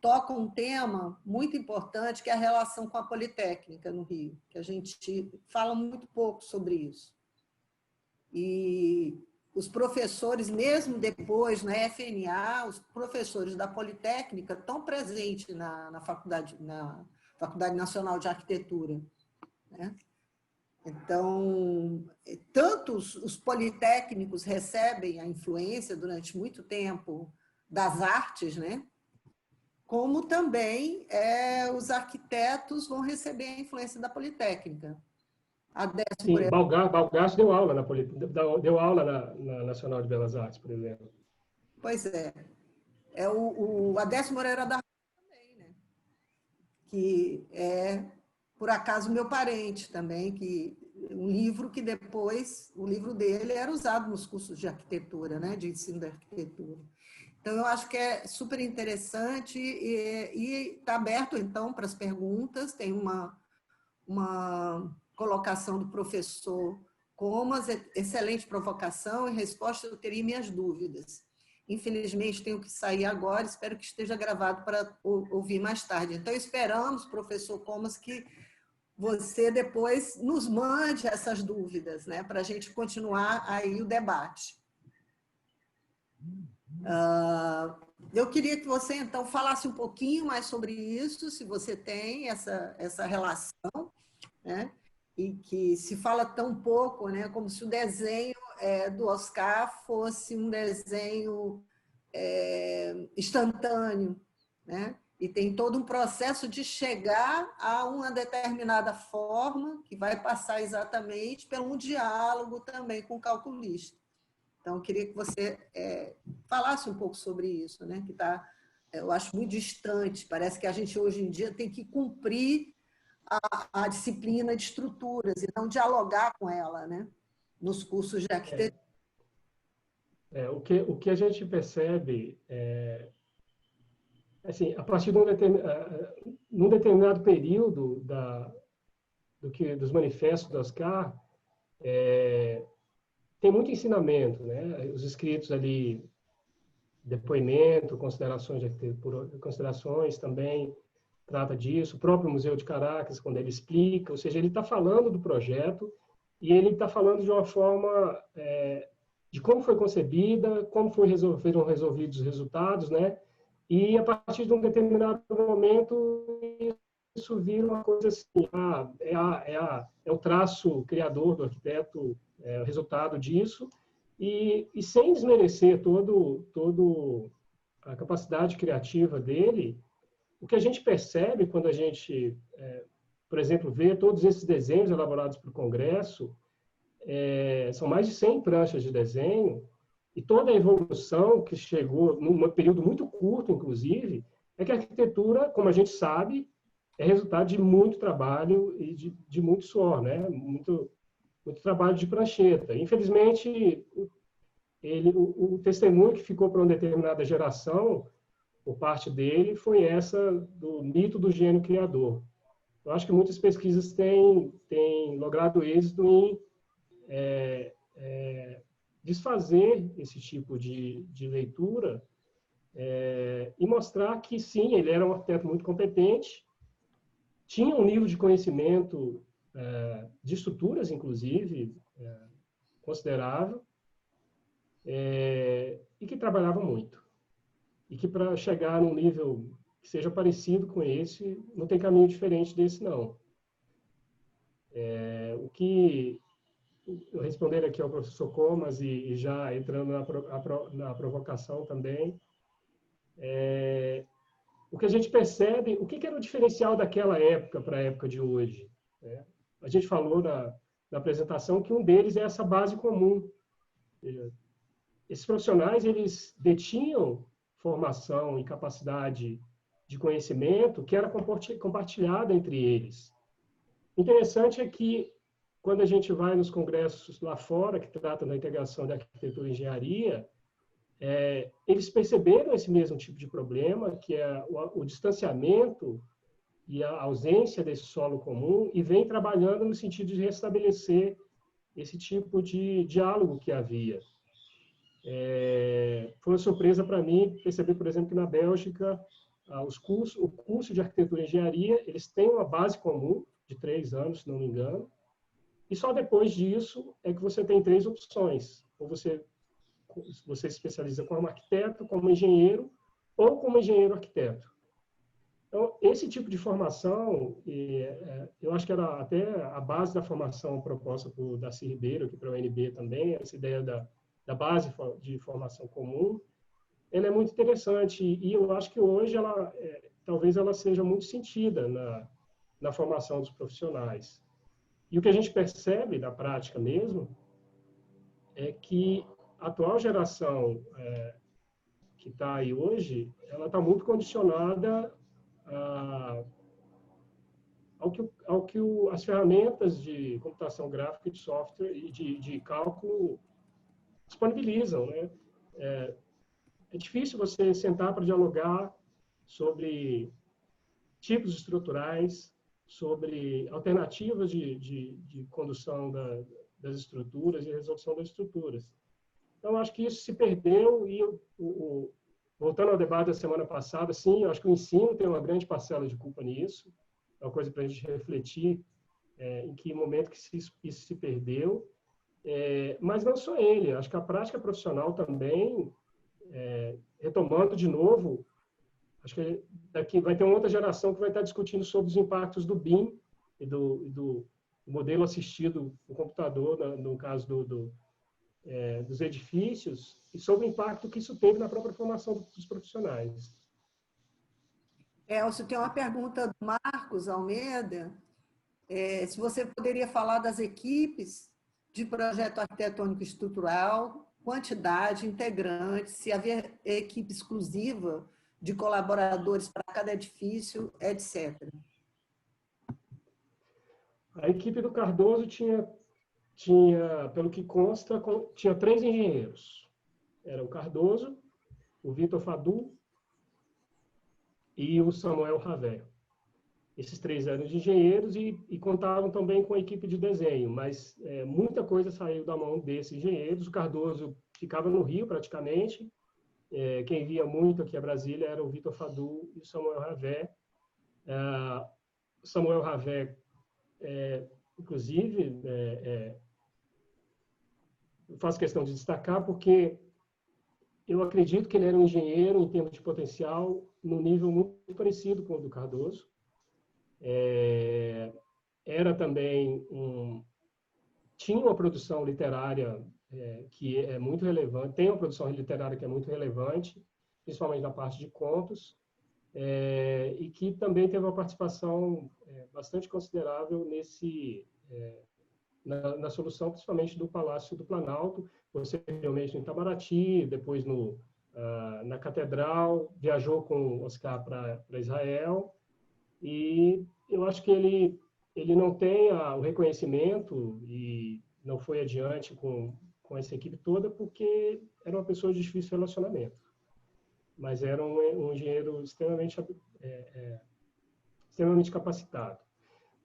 S1: toca um tema muito importante, que é a relação com a Politécnica no Rio, que a gente fala muito pouco sobre isso. E os professores, mesmo depois, na FNA, os professores da Politécnica estão presentes na Faculdade Nacional de Arquitetura, né? Então, tanto os politécnicos recebem a influência durante muito tempo das artes, né? Como também os arquitetos vão receber a influência da Politécnica.
S2: Sim, Balgasso deu aula deu aula na Nacional de Belas Artes, por exemplo.
S1: Pois é. O Adécio Moreira da Rocha também, né? Que é, por acaso, meu parente também, que um livro que depois, o livro dele era usado nos cursos de arquitetura, né? De ensino da arquitetura. Então, eu acho que é super interessante e está aberto, então, para as perguntas. Tem uma colocação do professor Comas, excelente provocação e resposta, eu teria minhas dúvidas. Infelizmente, tenho que sair agora, espero que esteja gravado para ouvir mais tarde. Então, esperamos, professor Comas, que você depois nos mande essas dúvidas, né, para a gente continuar aí o debate. Eu queria que você, então, falasse um pouquinho mais sobre isso, se você tem essa relação, né? E que se fala tão pouco, né? Como se o desenho do Oscar fosse um desenho instantâneo, né? E tem todo um processo de chegar a uma determinada forma que vai passar exatamente por um diálogo também com o calculista. Então, eu queria que você falasse um pouco sobre isso, né? Que está, eu acho, muito distante. Parece que a gente, hoje em dia, tem que cumprir a disciplina de estruturas e não dialogar com ela, né? Nos cursos de arquitetura.
S2: O que a gente percebe assim, a partir de num determinado período dos manifestos do Oscar, tem muito ensinamento, né? Os escritos ali, depoimento, considerações de arquitetura, considerações também trata disso. O próprio Museu de Caracas, quando ele explica, ou seja, ele está falando do projeto e ele está falando de uma forma de como foi concebida, como foram resolvidos os resultados, né? E a partir de um determinado momento isso vira uma coisa assim, é o traço criador do arquiteto, o resultado disso, e sem desmerecer todo a capacidade criativa dele, o que a gente percebe quando a gente, por exemplo, vê todos esses desenhos elaborados para o Congresso, são mais de 100 pranchas de desenho, e toda a evolução que chegou num período muito curto, inclusive, é que a arquitetura, como a gente sabe, é resultado de muito trabalho e de muito suor, né? Muito trabalho de prancheta. Infelizmente, o testemunho que ficou para uma determinada geração, por parte dele, foi essa do mito do gênio criador. Eu acho que muitas pesquisas têm logrado êxito em desfazer esse tipo de leitura e mostrar que, sim, ele era um arquiteto muito competente, tinha um nível de conhecimento de estruturas, inclusive, considerável, e que trabalhava muito. E que, para chegar num nível que seja parecido com esse, não tem caminho diferente desse, não. O que, eu responder aqui ao professor Comas, e já entrando na provocação também, o que a gente percebe, o que era o diferencial daquela época para a época de hoje? Né? A gente falou na apresentação que um deles é essa base comum. Esses profissionais, eles detinham formação e capacidade de conhecimento que era compartilhada entre eles. Interessante é que, quando a gente vai nos congressos lá fora, que tratam da integração da arquitetura e engenharia, eles perceberam esse mesmo tipo de problema, que é o distanciamento e a ausência desse solo comum, e vem trabalhando no sentido de restabelecer esse tipo de diálogo que havia. Foi uma surpresa para mim perceber, por exemplo, que na Bélgica, o curso de arquitetura e engenharia, eles têm uma base comum de 3 anos, se não me engano, e só depois disso é que você tem 3 opções. Ou você se especializa como arquiteto, como engenheiro, ou como engenheiro-arquiteto. Então, esse tipo de formação, eu acho que era até a base da formação proposta por Darcy Ribeiro, aqui para a UNB também, essa ideia da base de formação comum, ela é muito interessante e eu acho que hoje talvez ela seja muito sentida na formação dos profissionais. E o que a gente percebe da prática mesmo é que a atual geração que está aí hoje, ela está muito condicionada ao que as ferramentas de computação gráfica, de software e de cálculo disponibilizam, né? É difícil você sentar para dialogar sobre tipos estruturais, sobre alternativas de condução das estruturas e resolução das estruturas. Então, acho que isso se perdeu e, voltando ao debate da semana passada, sim, eu acho que o ensino tem uma grande parcela de culpa nisso, é uma coisa para a gente refletir em que momento que isso se perdeu, mas não só ele, acho que a prática profissional também, retomando de novo, acho que daqui vai ter uma outra geração que vai estar discutindo sobre os impactos do BIM e do modelo assistido no computador, no caso dos edifícios, e sobre o impacto que isso teve na própria formação dos profissionais.
S1: Elcio, tem uma pergunta do Marcos Almeida. Se você poderia falar das equipes de projeto arquitetônico estrutural, quantidade, integrantes, se havia equipe exclusiva de colaboradores para cada edifício, etc.
S2: A equipe do Cardoso tinha, pelo que consta, tinha 3 engenheiros. Era o Cardoso, o Vitor Fadu e o Samuel Ravé. Esses 3 eram de engenheiros e contavam também com a equipe de desenho, mas muita coisa saiu da mão desses engenheiros. O Cardoso ficava no Rio, praticamente. Quem via muito aqui a Brasília era o Vitor Fadu e o Samuel Ravé. O Samuel Ravé, inclusive, eu faço questão de destacar porque eu acredito que ele era um engenheiro, em termos de potencial, num nível muito parecido com o do Cardoso. Era também tinha uma produção literária que é muito relevante, tem uma produção literária que é muito relevante, principalmente na parte de contos, e que também teve uma participação bastante considerável na solução, principalmente do Palácio do Planalto, posteriormente no Itamaraty, depois na Catedral, viajou com o Oscar para Israel, e eu acho que ele não tem o reconhecimento e não foi adiante com essa equipe toda porque era uma pessoa de difícil relacionamento. Mas era um engenheiro extremamente capacitado.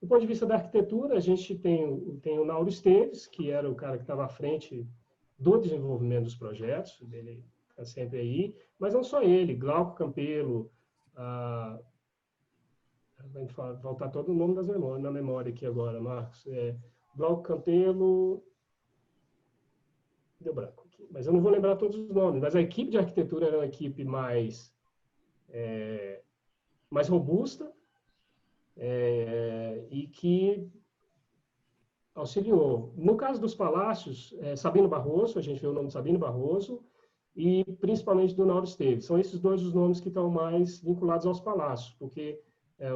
S2: Do ponto de vista da arquitetura, a gente tem o Nauro Esteves, que era o cara que estava à frente do desenvolvimento dos projetos, ele está sempre aí, mas não só ele, Glauco Campelo, vai voltar todo o nome na memória aqui agora, Marcos. Glauco Campelo, deu branco aqui, mas eu não vou lembrar todos os nomes, mas a equipe de arquitetura era uma equipe mais robusta e que auxiliou. No caso dos palácios, Sabino Barroso, a gente vê o nome de Sabino Barroso, e principalmente do Nauro Esteves. São esses 2 os nomes que estão mais vinculados aos palácios, porque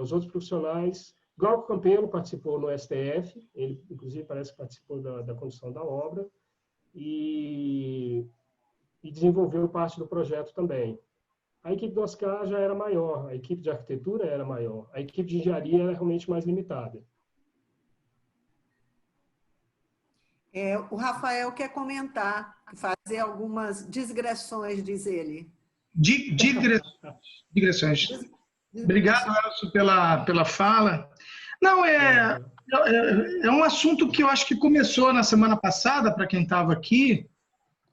S2: os outros profissionais... Glauco Campelo participou no STF, ele, inclusive, parece que participou da condução da obra, e desenvolveu parte do projeto também. A equipe do Oscar já era maior, a equipe de arquitetura era maior, a equipe de engenharia era realmente mais limitada.
S1: O Rafael quer comentar, fazer algumas digressões, diz ele.
S3: Digressões. Obrigado, Elcio, pela fala. Não, é um assunto que eu acho que começou na semana passada, para quem estava aqui,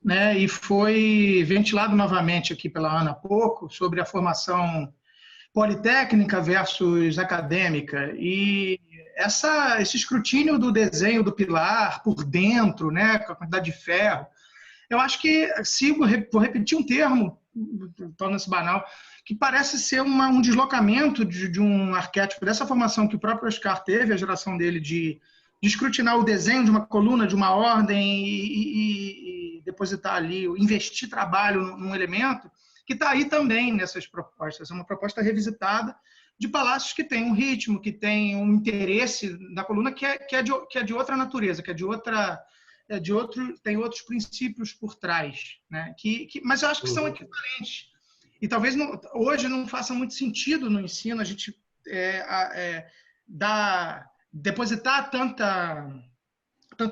S3: né, e foi ventilado novamente aqui pela Ana há pouco, sobre a formação politécnica versus acadêmica. E esse escrutínio do desenho do pilar por dentro, né, com a quantidade de ferro, eu acho que, vou repetir um termo, torna-se banal, que parece ser um deslocamento de um arquétipo dessa formação que o próprio Oscar teve, a geração dele, de escrutinar o desenho de uma coluna, de uma ordem e depositar ali, investir trabalho num elemento, que está aí também nessas propostas. É uma proposta revisitada de palácios que tem um ritmo, que tem um interesse na coluna que é de outra natureza, que é de outra... tem outros princípios por trás, né? Mas eu acho que são equivalentes. E talvez hoje não faça muito sentido no ensino a gente depositar tanta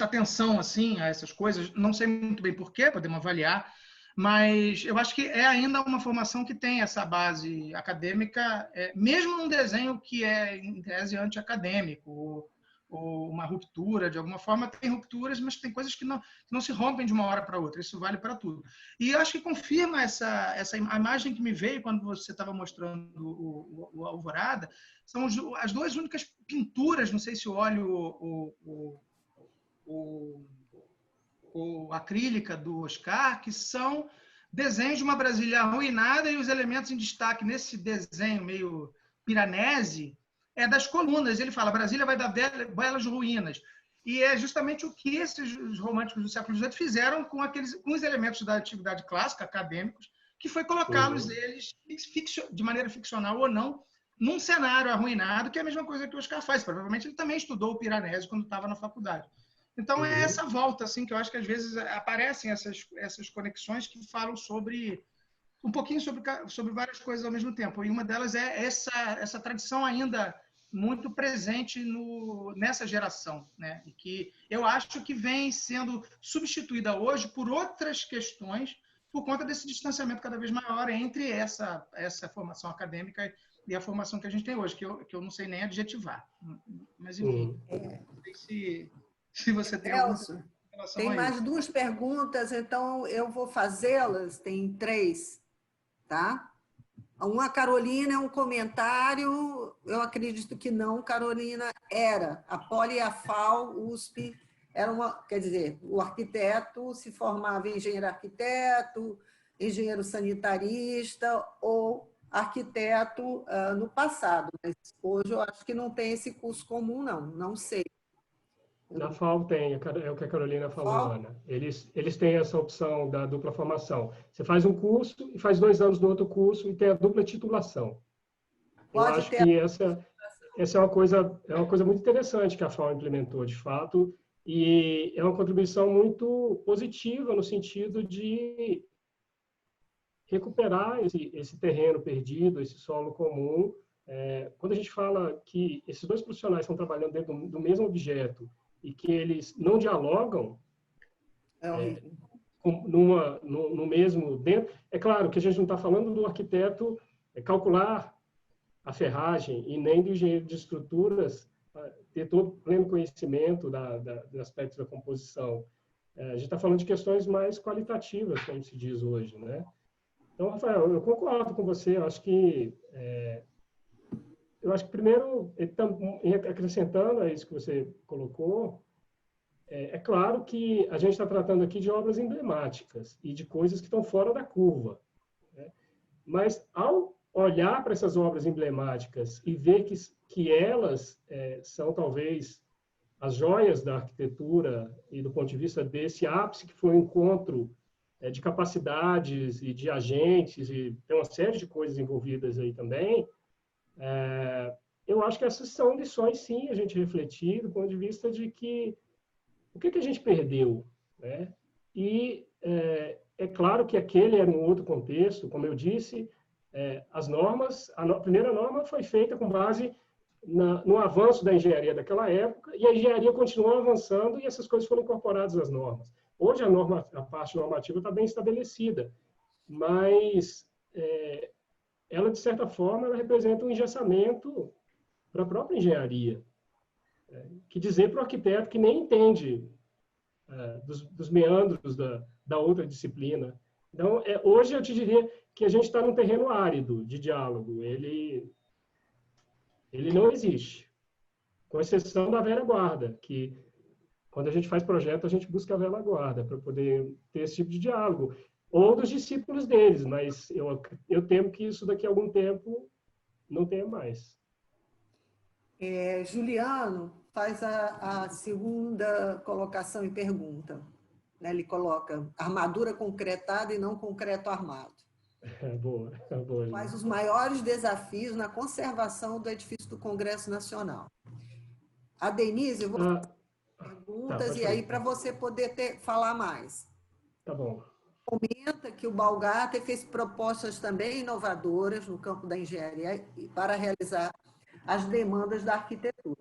S3: atenção assim a essas coisas. Não sei muito bem porquê, podemos avaliar, mas eu acho que é ainda uma formação que tem essa base acadêmica, mesmo num desenho que é, em tese, anti-acadêmico, ou uma ruptura, de alguma forma, tem rupturas, mas tem coisas que não se rompem de uma hora para outra, isso vale para tudo. E eu acho que confirma a imagem que me veio quando você estava mostrando o Alvorada, são as duas únicas pinturas, não sei se o óleo ou acrílica do Oscar, que são desenhos de uma Brasília arruinada e os elementos em destaque nesse desenho meio piranesi, das colunas. Ele fala, Brasília vai dar belas ruínas. E é justamente o que esses românticos do século XVIII fizeram com os elementos da atividade clássica, acadêmicos, que foi colocá-los eles, de maneira ficcional ou não, num cenário arruinado, que é a mesma coisa que o Oscar faz. Provavelmente ele também estudou o Piranesi quando estava na faculdade. Então, é essa volta, assim, que eu acho que às vezes aparecem essas conexões que falam um pouquinho sobre várias coisas ao mesmo tempo. E uma delas é essa tradição ainda muito presente nessa geração, né? E que eu acho que vem sendo substituída hoje por outras questões por conta desse distanciamento cada vez maior entre essa formação acadêmica e a formação que a gente tem hoje, que eu não sei nem adjetivar. Mas, enfim, não sei se você tem alguma relação
S1: tem mais duas perguntas, então eu vou fazê-las, tem 3, tá? Uma, Carolina, é um comentário, eu acredito que não, Carolina, a Poli e a FAO, USP, quer dizer, o arquiteto se formava em engenheiro arquiteto, engenheiro sanitarista ou arquiteto no passado, mas hoje eu acho que não tem esse curso comum, não sei.
S2: Na FAO tem, é o que a Carolina falou, Ana. Eles têm essa opção da dupla formação. Você faz um curso e faz 2 anos no outro curso e tem a dupla titulação. Eu acho que essa é uma coisa muito interessante que a FAO implementou, de fato, e é uma contribuição muito positiva no sentido de recuperar esse terreno perdido, esse solo comum. Quando a gente fala que esses 2 profissionais estão trabalhando dentro do mesmo objeto e que eles não dialogam no mesmo dentro. É claro que a gente não está falando do arquiteto calcular a ferragem e nem do engenheiro de estruturas ter todo o pleno conhecimento dos aspectos da composição. A gente está falando de questões mais qualitativas, como se diz hoje, né? Então, Rafael, eu concordo com você. Eu acho que primeiro, acrescentando a isso que você colocou, é claro que a gente está tratando aqui de obras emblemáticas e de coisas que estão fora da curva, né? Mas, ao olhar para essas obras emblemáticas e ver que elas são, talvez, as joias da arquitetura e do ponto de vista desse ápice que foi o encontro de capacidades e de agentes, e tem uma série de coisas envolvidas aí também, eu acho que essas são lições, sim, a gente refletir do ponto de vista de que o que a gente perdeu, né? E é claro que aquele era um outro contexto, como eu disse, as normas, a primeira norma foi feita com base no avanço da engenharia daquela época, e a engenharia continuou avançando e essas coisas foram incorporadas às normas. Hoje a parte normativa está bem estabelecida, mas ela, de certa forma, ela representa um engessamento para a própria engenharia. Que dizer para o arquiteto que nem entende dos meandros da outra disciplina. Então, hoje eu te diria que a gente está num terreno árido de diálogo. Ele não existe, com exceção da velha guarda, que quando a gente faz projeto, a gente busca a velha guarda para poder ter esse tipo de diálogo. Ou dos discípulos deles, mas eu temo que isso daqui a algum tempo não tenha mais.
S1: Juliano faz a segunda colocação e pergunta. Ele coloca armadura concretada e não concreto armado.
S2: Boa.
S1: Quais os maiores desafios na conservação do edifício do Congresso Nacional? A Denise, eu vou fazer perguntas e aí para você poder falar mais.
S2: Tá bom.
S1: Comenta que o Balgarter fez propostas também inovadoras no campo da engenharia para realizar as demandas da arquitetura.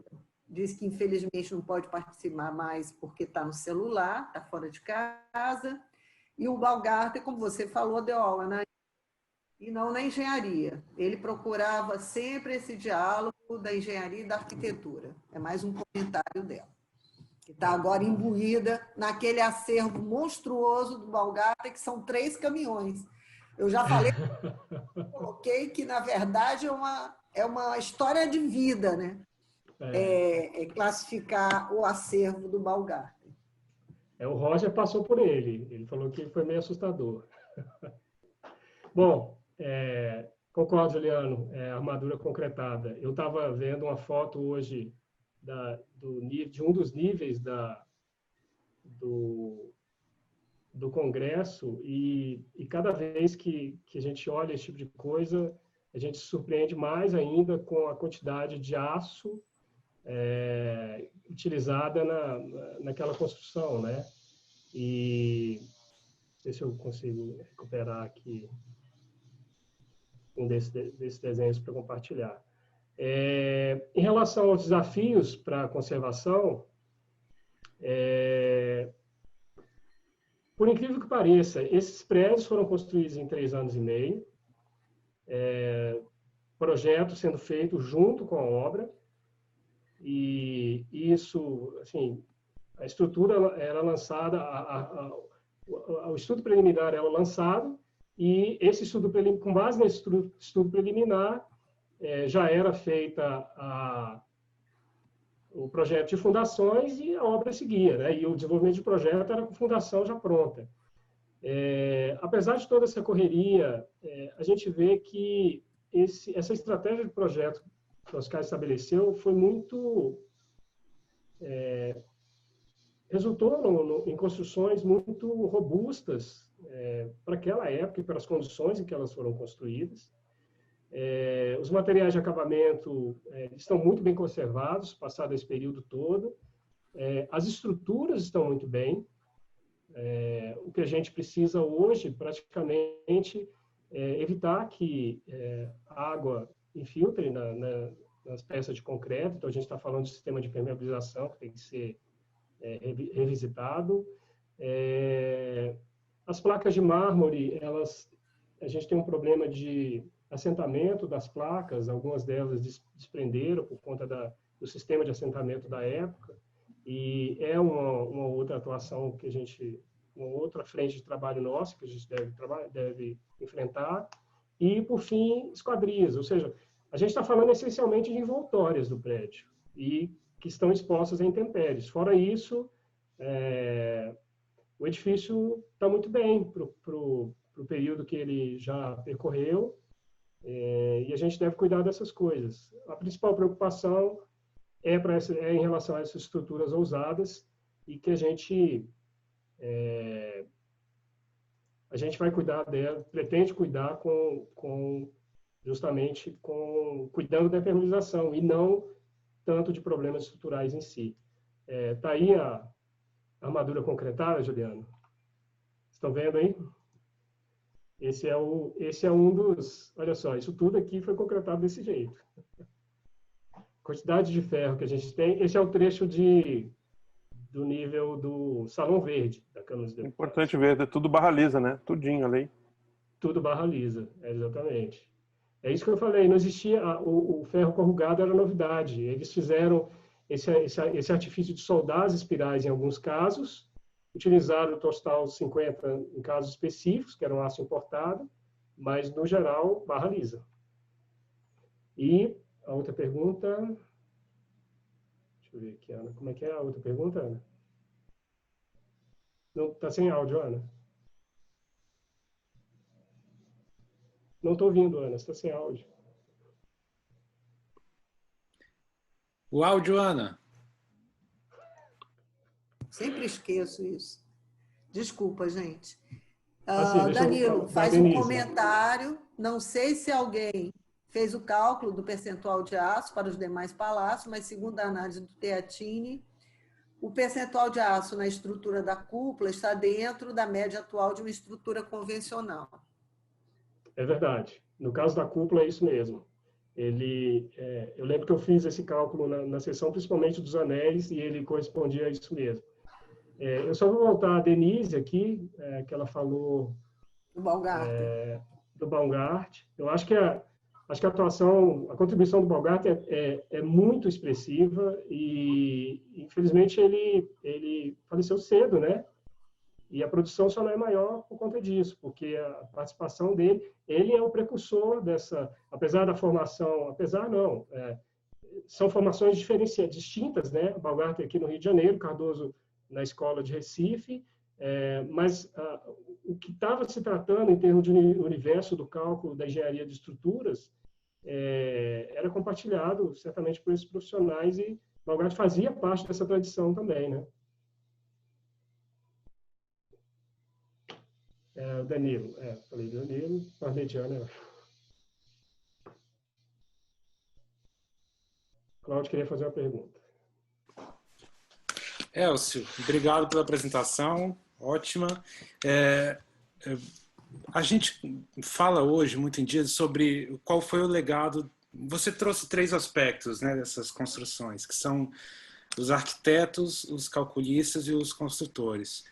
S1: Diz que, infelizmente, não pode participar mais porque está no celular, está fora de casa. E o Balgarter, como você falou, deu aula e não na engenharia. Ele procurava sempre esse diálogo da engenharia e da arquitetura. É mais um comentário dela, que está agora imbuída naquele acervo monstruoso do Balgarter, que são 3 caminhões. Eu já falei, coloquei que, na verdade, é uma história de vida, né? Classificar o acervo do Balgarter.
S2: O Roger passou por ele. Ele falou que foi meio assustador. Bom, concordo, Juliano. Armadura concretada. Eu estava vendo uma foto hoje de um dos níveis do Congresso e cada vez que a gente olha esse tipo de coisa, a gente se surpreende mais ainda com a quantidade de aço utilizada naquela construção, né? E ver se eu consigo recuperar aqui um desses desenhos para compartilhar. Em relação aos desafios para a conservação, por incrível que pareça, esses prédios foram construídos em 3 anos e meio, projeto sendo feito junto com a obra, e isso, assim, a estrutura era lançada, o estudo preliminar era lançado, e esse estudo com base nesse estudo preliminar, já era feita o projeto de fundações e a obra seguia, né? E o desenvolvimento de projeto era com fundação já pronta. Apesar de toda essa correria, a gente vê que essa estratégia de projeto que o Oscar estabeleceu foi muito... resultou em construções muito robustas para aquela época e para as condições em que elas foram construídas. Os materiais de acabamento estão muito bem conservados, passado esse período todo. As estruturas estão muito bem. O que a gente precisa hoje, praticamente, é evitar que a água infiltre nas peças de concreto. Então, a gente está falando de sistema de permeabilização, que tem que ser revisitado. As placas de mármore, a gente tem um problema de assentamento das placas, algumas delas desprenderam por conta do sistema de assentamento da época, e uma outra atuação que uma outra frente de trabalho nossa que a gente deve enfrentar. E, por fim, esquadrias, ou seja, a gente está falando essencialmente de envoltórias do prédio, e que estão expostas a intempéries. Fora isso, o edifício está muito bem para o período que ele já percorreu, e a gente deve cuidar dessas coisas. A principal preocupação é em relação a essas estruturas ousadas, e que a gente vai cuidar dela, pretende cuidar justamente cuidando da impermeabilização, e não tanto de problemas estruturais em si. Está aí a armadura concretada, Juliano? Estão vendo aí? Esse é um dos... Olha só, isso tudo aqui foi concretado desse jeito. quantidade de ferro que a gente tem, esse é o trecho do nível do Salão Verde da Câmara dos Deputados.
S4: Importante ver, é tudo barra lisa, né? Tudinho ali.
S2: Tudo barra lisa, exatamente. É isso que eu falei, não existia, o ferro corrugado era novidade. Eles fizeram esse artifício de soldar as espirais em alguns casos, utilizaram o Tostal 50 em casos específicos, que era um aço importado, mas, no geral, barra lisa. E a outra pergunta... Deixa eu ver aqui, Ana. Como é que é a outra pergunta, Ana? Não, está sem áudio, Ana. Não estou ouvindo, Ana. Você está sem áudio.
S5: O áudio, Ana.
S1: Sempre esqueço isso. Desculpa, gente.
S2: Assim,
S1: Danilo, faz um comentário. Não sei se alguém fez o cálculo do percentual de aço para os demais palácios, mas segundo a análise do Teatini, o percentual de aço na estrutura da cúpula está dentro da média atual de uma estrutura convencional.
S2: É verdade. No caso da cúpula, é isso mesmo. Eu lembro que eu fiz esse cálculo na seção, principalmente dos anéis, e ele correspondia a isso mesmo. Eu só vou voltar a Denise aqui, que ela falou do Baumgart. Eu acho que a contribuição do Baumgart é muito expressiva e, infelizmente, ele faleceu cedo, né? E a produção só não é maior por conta disso, porque a participação dele, ele é o precursor dessa, apesar da formação, apesar não, são formações distintas, né? Baumgart aqui no Rio de Janeiro, Cardoso na escola de Recife, mas o que estava se tratando em termos de universo do cálculo da engenharia de estruturas era compartilhado certamente por esses profissionais e Baumgart fazia parte dessa tradição também, né? Danilo, falei Danilo, Parmegiana. Cláudio queria fazer uma pergunta.
S5: Elcio, obrigado pela apresentação, ótima. A gente fala hoje, muito em dia, sobre qual foi o legado. Você trouxe 3 aspectos, né, dessas construções, que são os arquitetos, os calculistas e os construtores.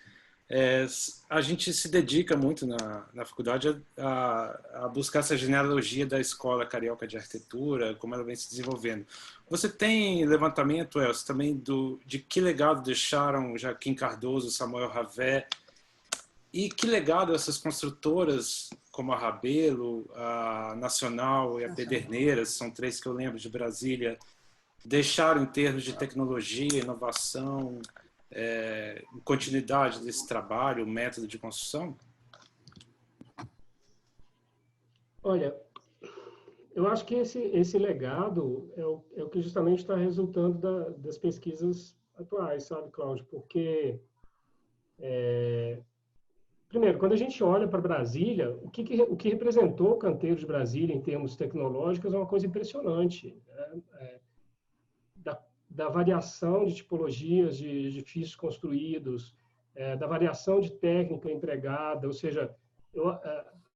S5: A gente se dedica muito na faculdade a buscar essa genealogia da escola carioca de arquitetura, como ela vem se desenvolvendo. Você tem levantamento, Elcio, também de que legado deixaram Joaquim Cardoso, Samuel Havé, e que legado essas construtoras, como a Rabelo, a Nacional e a Pederneiras, são 3 que eu lembro de Brasília, deixaram em termos de tecnologia, inovação, continuidade desse trabalho, método de construção?
S2: Olha, eu acho que esse legado é o que justamente está resultando das pesquisas atuais, sabe, Cláudio? Porque, primeiro, quando a gente olha para Brasília, o que representou o canteiro de Brasília em termos tecnológicos é uma coisa impressionante, né? Da variação de tipologias de edifícios construídos, da variação de técnica empregada, ou seja,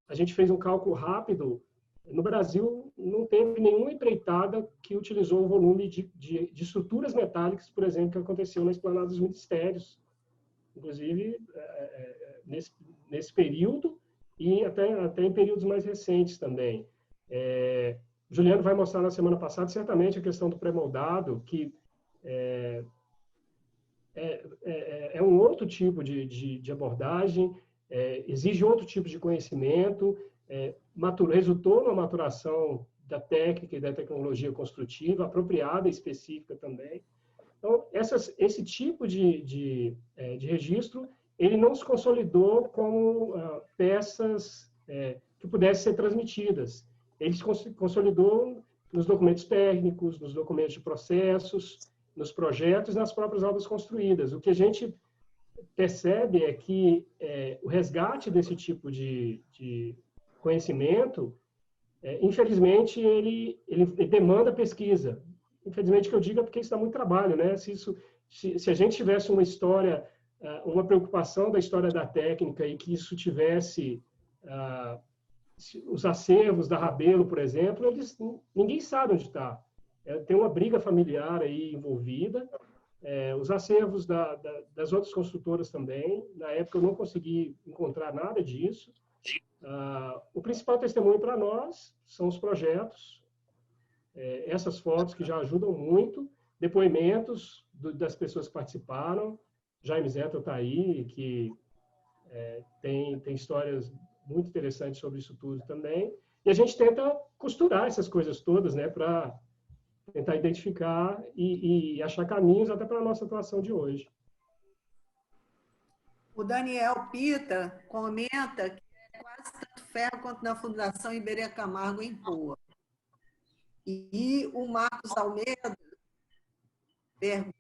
S2: a gente fez um cálculo rápido. No Brasil, não teve nenhuma empreitada que utilizou o volume de estruturas metálicas, por exemplo, que aconteceu na Esplanada dos Ministérios, inclusive nesse período e até em períodos mais recentes também. Juliano vai mostrar na semana passada, certamente, a questão do pré-moldado, que é um outro tipo de abordagem, exige outro tipo de conhecimento, resultou numa maturação da técnica e da tecnologia construtiva, apropriada e específica também. Então, esse tipo de registro, ele não se consolidou como peças que pudessem ser transmitidas. Ele se consolidou nos documentos técnicos, nos documentos de processos, nos projetos e nas próprias obras construídas. O que a gente percebe é que o resgate desse tipo de conhecimento, infelizmente, ele demanda pesquisa. Infelizmente, que eu digo é porque isso dá muito trabalho, né? Se a gente tivesse uma história, uma preocupação da história da técnica e que isso tivesse os acervos da Rabelo, por exemplo, ninguém sabe onde está. tem uma briga familiar aí envolvida. Os acervos das outras construtoras também. Na época eu não consegui encontrar nada disso. O principal testemunho para nós são os projetos, essas fotos que já ajudam muito, depoimentos das pessoas que participaram. Jaime Zeta está aí, que tem histórias muito interessantes sobre isso tudo também. E a gente tenta costurar essas coisas todas, né, para tentar identificar e achar caminhos até para a nossa atuação de hoje.
S1: O Daniel Pita comenta que é quase tanto ferro quanto na Fundação Iberê Camargo em Poa. E o Marcos Almeida pergunta...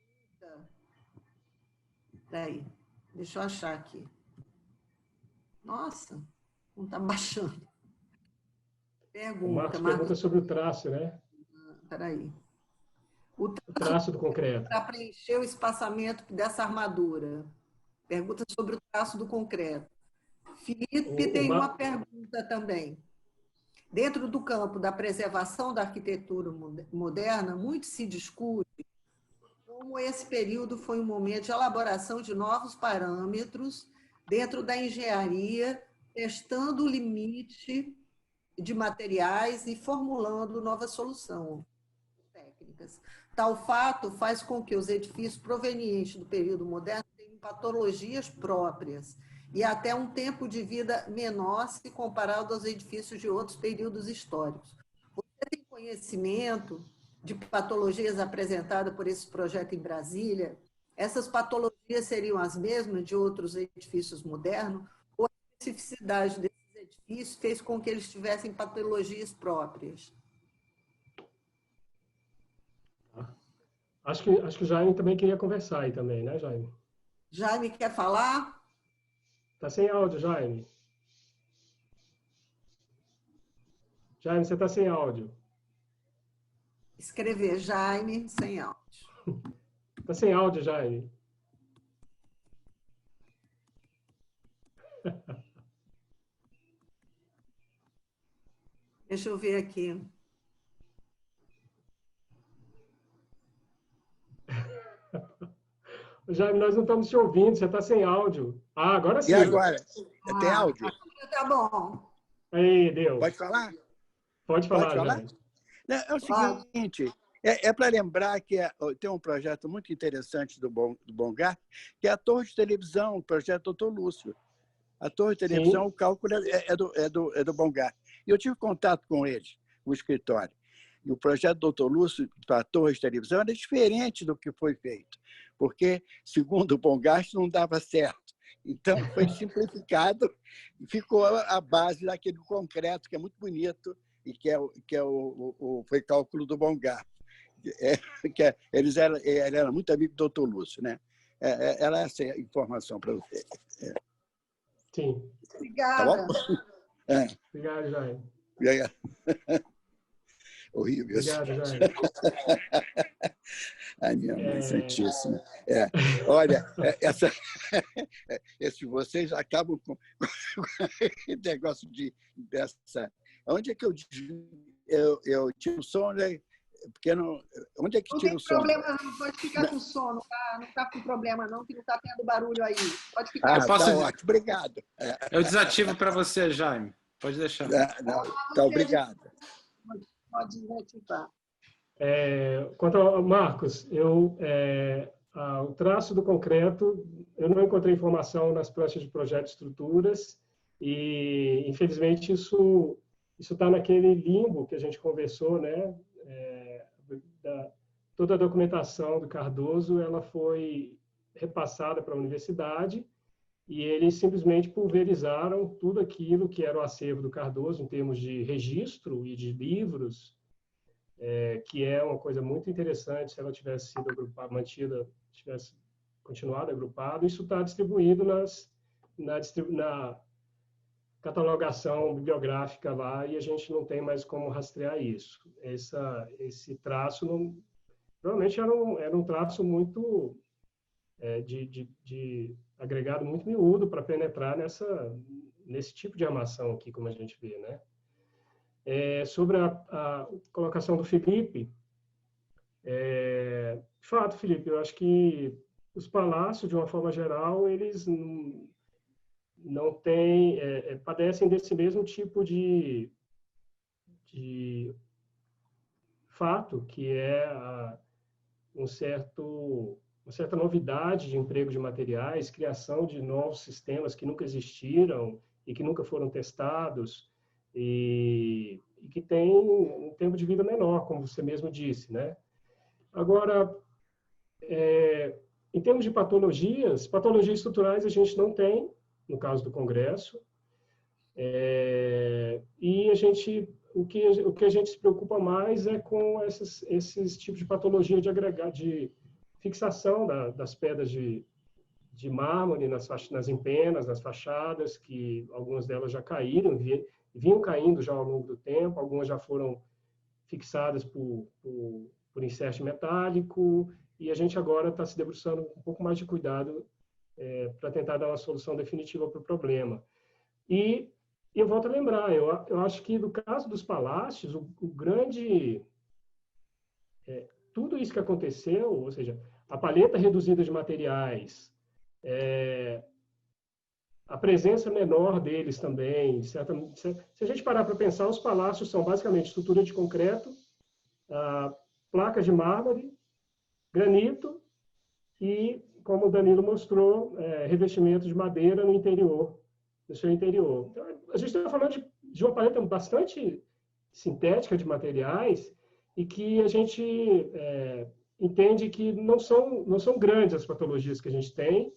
S1: Peraí, deixa eu achar aqui. Nossa, não está baixando.
S2: O Marcos pergunta sobre o traço, né?
S1: Peraí.
S2: O traço do concreto.
S1: Para preencher o espaçamento dessa armadura. Pergunta sobre o traço do concreto. Felipe tem uma pergunta também. Dentro do campo da preservação da arquitetura moderna, muito se discute como esse período foi um momento de elaboração de novos parâmetros dentro da engenharia, testando o limite de materiais e formulando novas soluções técnicas. Tal fato faz com que os edifícios provenientes do período moderno tenham patologias próprias e até um tempo de vida menor se comparado aos edifícios de outros períodos históricos. Você tem conhecimento de patologias apresentadas por esse projeto em Brasília? Essas patologias seriam as mesmas de outros edifícios modernos? Ou a especificidade desses edifícios fez com que eles tivessem patologias próprias?
S2: Acho que o Jaime também queria conversar aí também, né, Jaime?
S1: Jaime quer falar?
S2: Está sem áudio, Jaime. Jaime, você está sem áudio.
S1: Escrever Jaime sem áudio.
S2: Está sem áudio, Jaime.
S1: Deixa eu ver aqui.
S2: Jaime, nós não estamos te ouvindo, você está sem áudio. Ah, agora sim.
S6: E agora? Tem áudio?
S1: Tá bom.
S2: Aí, deu.
S6: Pode falar?
S2: Pode falar, Jaime.
S6: Não, é o seguinte, para lembrar que tem um projeto muito interessante do Bongar, que é a torre de televisão, o projeto Dr. Lúcio. A torre de televisão, sim, o cálculo é do Bongar. E eu tive contato com eles, o escritório. E o projeto do Dr. Lúcio para a torre de televisão era diferente do que foi feito, porque, segundo o Bongar, não dava certo. Então, foi simplificado e ficou a base daquele concreto, que é muito bonito, e que foi cálculo do Bongar. Ele era muito amigo do Dr. Lúcio, né? Era essa informação para você.
S2: Sim.
S1: Obrigada.
S6: Tá bom?
S2: Obrigado, Jaime.
S6: Obrigado. Horrível.
S2: Obrigado, Jaime.
S6: Ai, minha mãe santíssima. Olha, vocês acabam com esse negócio dessa... Onde é que eu tiro o som, né? Porque onde é que tira o som?
S1: Não tem problema, não. Pode ficar com sono. Não está com problema, não, que não está tendo barulho aí. Pode ficar.
S6: Tá ótimo. Obrigado.
S5: Eu desativo para você, Jaime. Pode deixar.
S6: Tá, obrigado.
S1: Pode desativar.
S2: Quanto ao Marcos, o traço do concreto, eu não encontrei informação nas pranchas de projeto de estruturas e, infelizmente, isso está naquele limbo que a gente conversou, né? Toda a documentação do Cardoso ela foi repassada para a universidade e eles simplesmente pulverizaram tudo aquilo que era o acervo do Cardoso em termos de registro e de livros, que é uma coisa muito interessante se ela tivesse sido mantida, tivesse continuado agrupado. Isso está distribuído na catalogação bibliográfica lá e a gente não tem mais como rastrear isso. Esse traço provavelmente era um traço muito de agregado muito miúdo para penetrar nesse tipo de armação aqui, como a gente vê, né? Sobre a colocação do Felipe, De fato, Felipe, eu acho que os palácios, de uma forma geral, eles não têm, padecem desse mesmo tipo de fato, que é uma certa novidade de emprego de materiais, criação de novos sistemas que nunca existiram e que nunca foram testados, e que tem um tempo de vida menor, como você mesmo disse, né? Agora, em termos de patologias estruturais a gente não tem, no caso do Congresso, e o que a gente se preocupa mais é com esses tipos de patologia de fixação das pedras de mármore nas empenas, nas fachadas, que algumas delas já caíram, vinham caindo já ao longo do tempo, algumas já foram fixadas por insert metálico, e a gente agora está se debruçando com um pouco mais de cuidado para tentar dar uma solução definitiva para o problema. E eu volto a lembrar, eu acho que no caso dos palácios, o grande... tudo isso que aconteceu, ou seja, a paleta reduzida de materiais, a presença menor deles também. Se a gente parar para pensar, os palácios são basicamente estrutura de concreto, placas de mármore, granito e, como o Danilo mostrou, revestimento de madeira no interior, no seu interior. Então, a gente está falando de uma paleta bastante sintética de materiais e que a gente entende que não são grandes as patologias que a gente tem.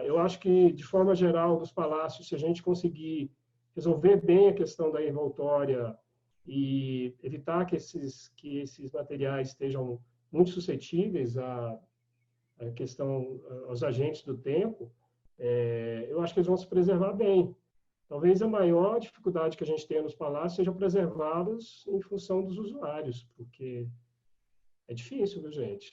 S2: Eu acho que, de forma geral, nos palácios, se a gente conseguir resolver bem a questão da envoltória e evitar que esses materiais estejam muito suscetíveis aos agentes do tempo, eu acho que eles vão se preservar bem. Talvez a maior dificuldade que a gente tenha nos palácios seja preservá-los em função dos usuários, porque é difícil, viu, gente?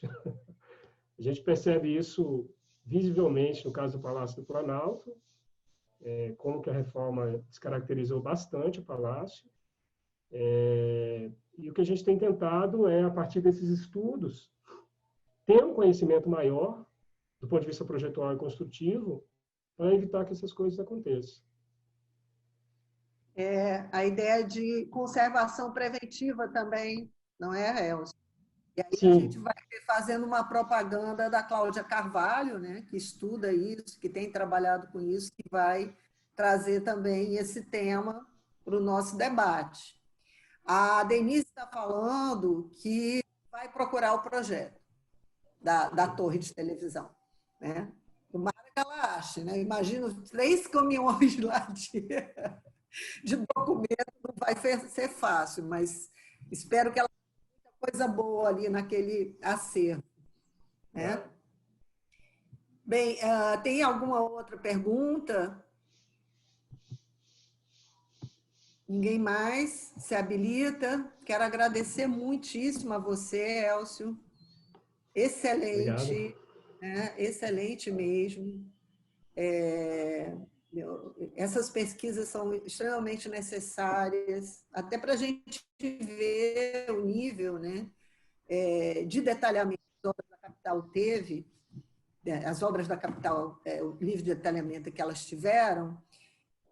S2: A gente percebe isso visivelmente no caso do Palácio do Planalto, como que a reforma descaracterizou bastante o palácio. E o que a gente tem tentado a partir desses estudos, ter um conhecimento maior, do ponto de vista projetual e construtivo, para evitar que essas coisas aconteçam.
S1: A ideia de conservação preventiva também, não é, Elcio? E aí
S2: Sim.
S1: A gente vai fazendo uma propaganda da Cláudia Carvalho, né, que estuda isso, que tem trabalhado com isso, que vai trazer também esse tema para o nosso debate. A Denise está falando que vai procurar o projeto da torre de televisão, né? Tomara que ela ache, né? Imagino 3 caminhões lá de documento, não vai ser fácil, mas espero que ela tenha muita coisa boa ali naquele acervo, né? Bem, tem alguma outra pergunta? Ninguém mais se habilita? Quero agradecer muitíssimo a você, Elcio. Excelente, né? Excelente mesmo. Essas pesquisas são extremamente necessárias, até para a gente ver o nível, né, de detalhamento que as obras da capital teve, as obras da capital, o nível de detalhamento que elas tiveram,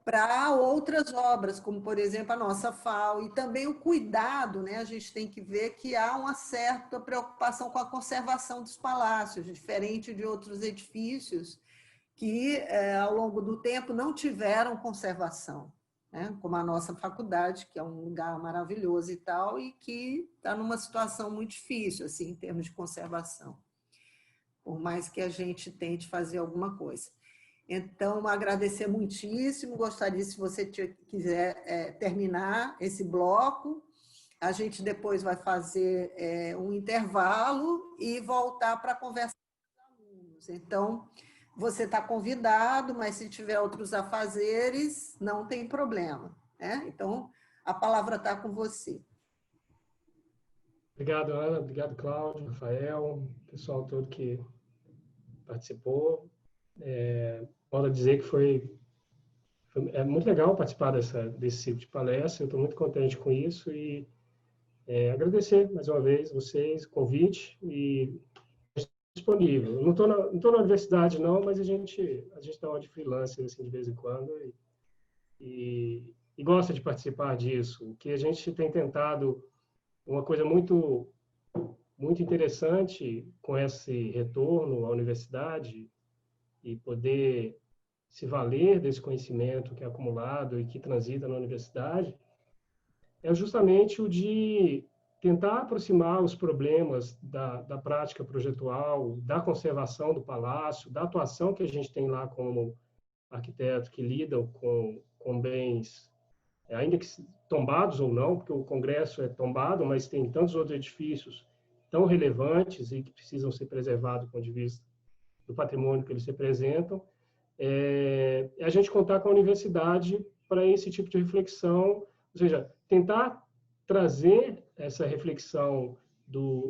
S1: para outras obras, como, por exemplo, a nossa FAO, e também o cuidado, né? A gente tem que ver que há uma certa preocupação com a conservação dos palácios, diferente de outros edifícios que, ao longo do tempo, não tiveram conservação, né? Como a nossa faculdade, que é um lugar maravilhoso e tal, e que está numa situação muito difícil, assim, em termos de conservação, por mais que a gente tente fazer alguma coisa. Então, agradecer muitíssimo, gostaria, se você quiser terminar esse bloco, a gente depois vai fazer um intervalo e voltar para conversar com os alunos. Então, você está convidado, mas se tiver outros afazeres, não tem problema, né? Então, a palavra está com você.
S2: Obrigado, Ana. Obrigado, Cláudio, Rafael, pessoal todo que participou. Modo dizer que é muito legal participar desse tipo de palestra. Eu estou muito contente com isso e Agradecer mais uma vez vocês, o convite, e disponível. Eu não estou na universidade, não, mas a gente dá uma de freelancer assim, de vez em quando e gosta de participar disso. O que a gente tem tentado, uma coisa muito, muito interessante com esse retorno à universidade e poder se valer desse conhecimento que é acumulado e que transita na universidade, é justamente o de tentar aproximar os problemas da prática projetual, da conservação do palácio, da atuação que a gente tem lá como arquiteto que lidam com bens, ainda que tombados ou não, porque o Congresso é tombado, mas tem tantos outros edifícios tão relevantes e que precisam ser preservados do ponto de vista do patrimônio que eles representam, a gente contar com a universidade para esse tipo de reflexão, ou seja, tentar trazer essa reflexão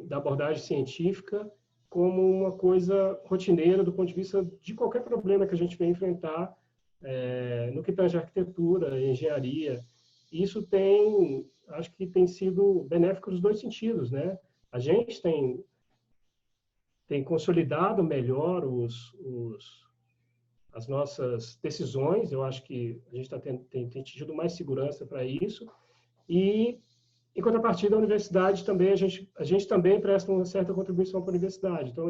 S2: da abordagem científica como uma coisa rotineira do ponto de vista de qualquer problema que a gente venha enfrentar no que tange a arquitetura, a engenharia. Isso acho que tem sido benéfico nos dois sentidos, né? A gente tem consolidado melhor as nossas decisões, eu acho que a gente tem tido mais segurança para isso, e, em contrapartida, a universidade também, a gente também presta uma certa contribuição para a universidade. Então,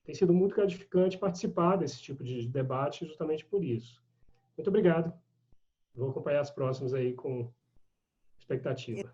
S2: tem sido muito gratificante participar desse tipo de debate justamente por isso. Muito obrigado. Vou acompanhar as próximas aí com expectativa.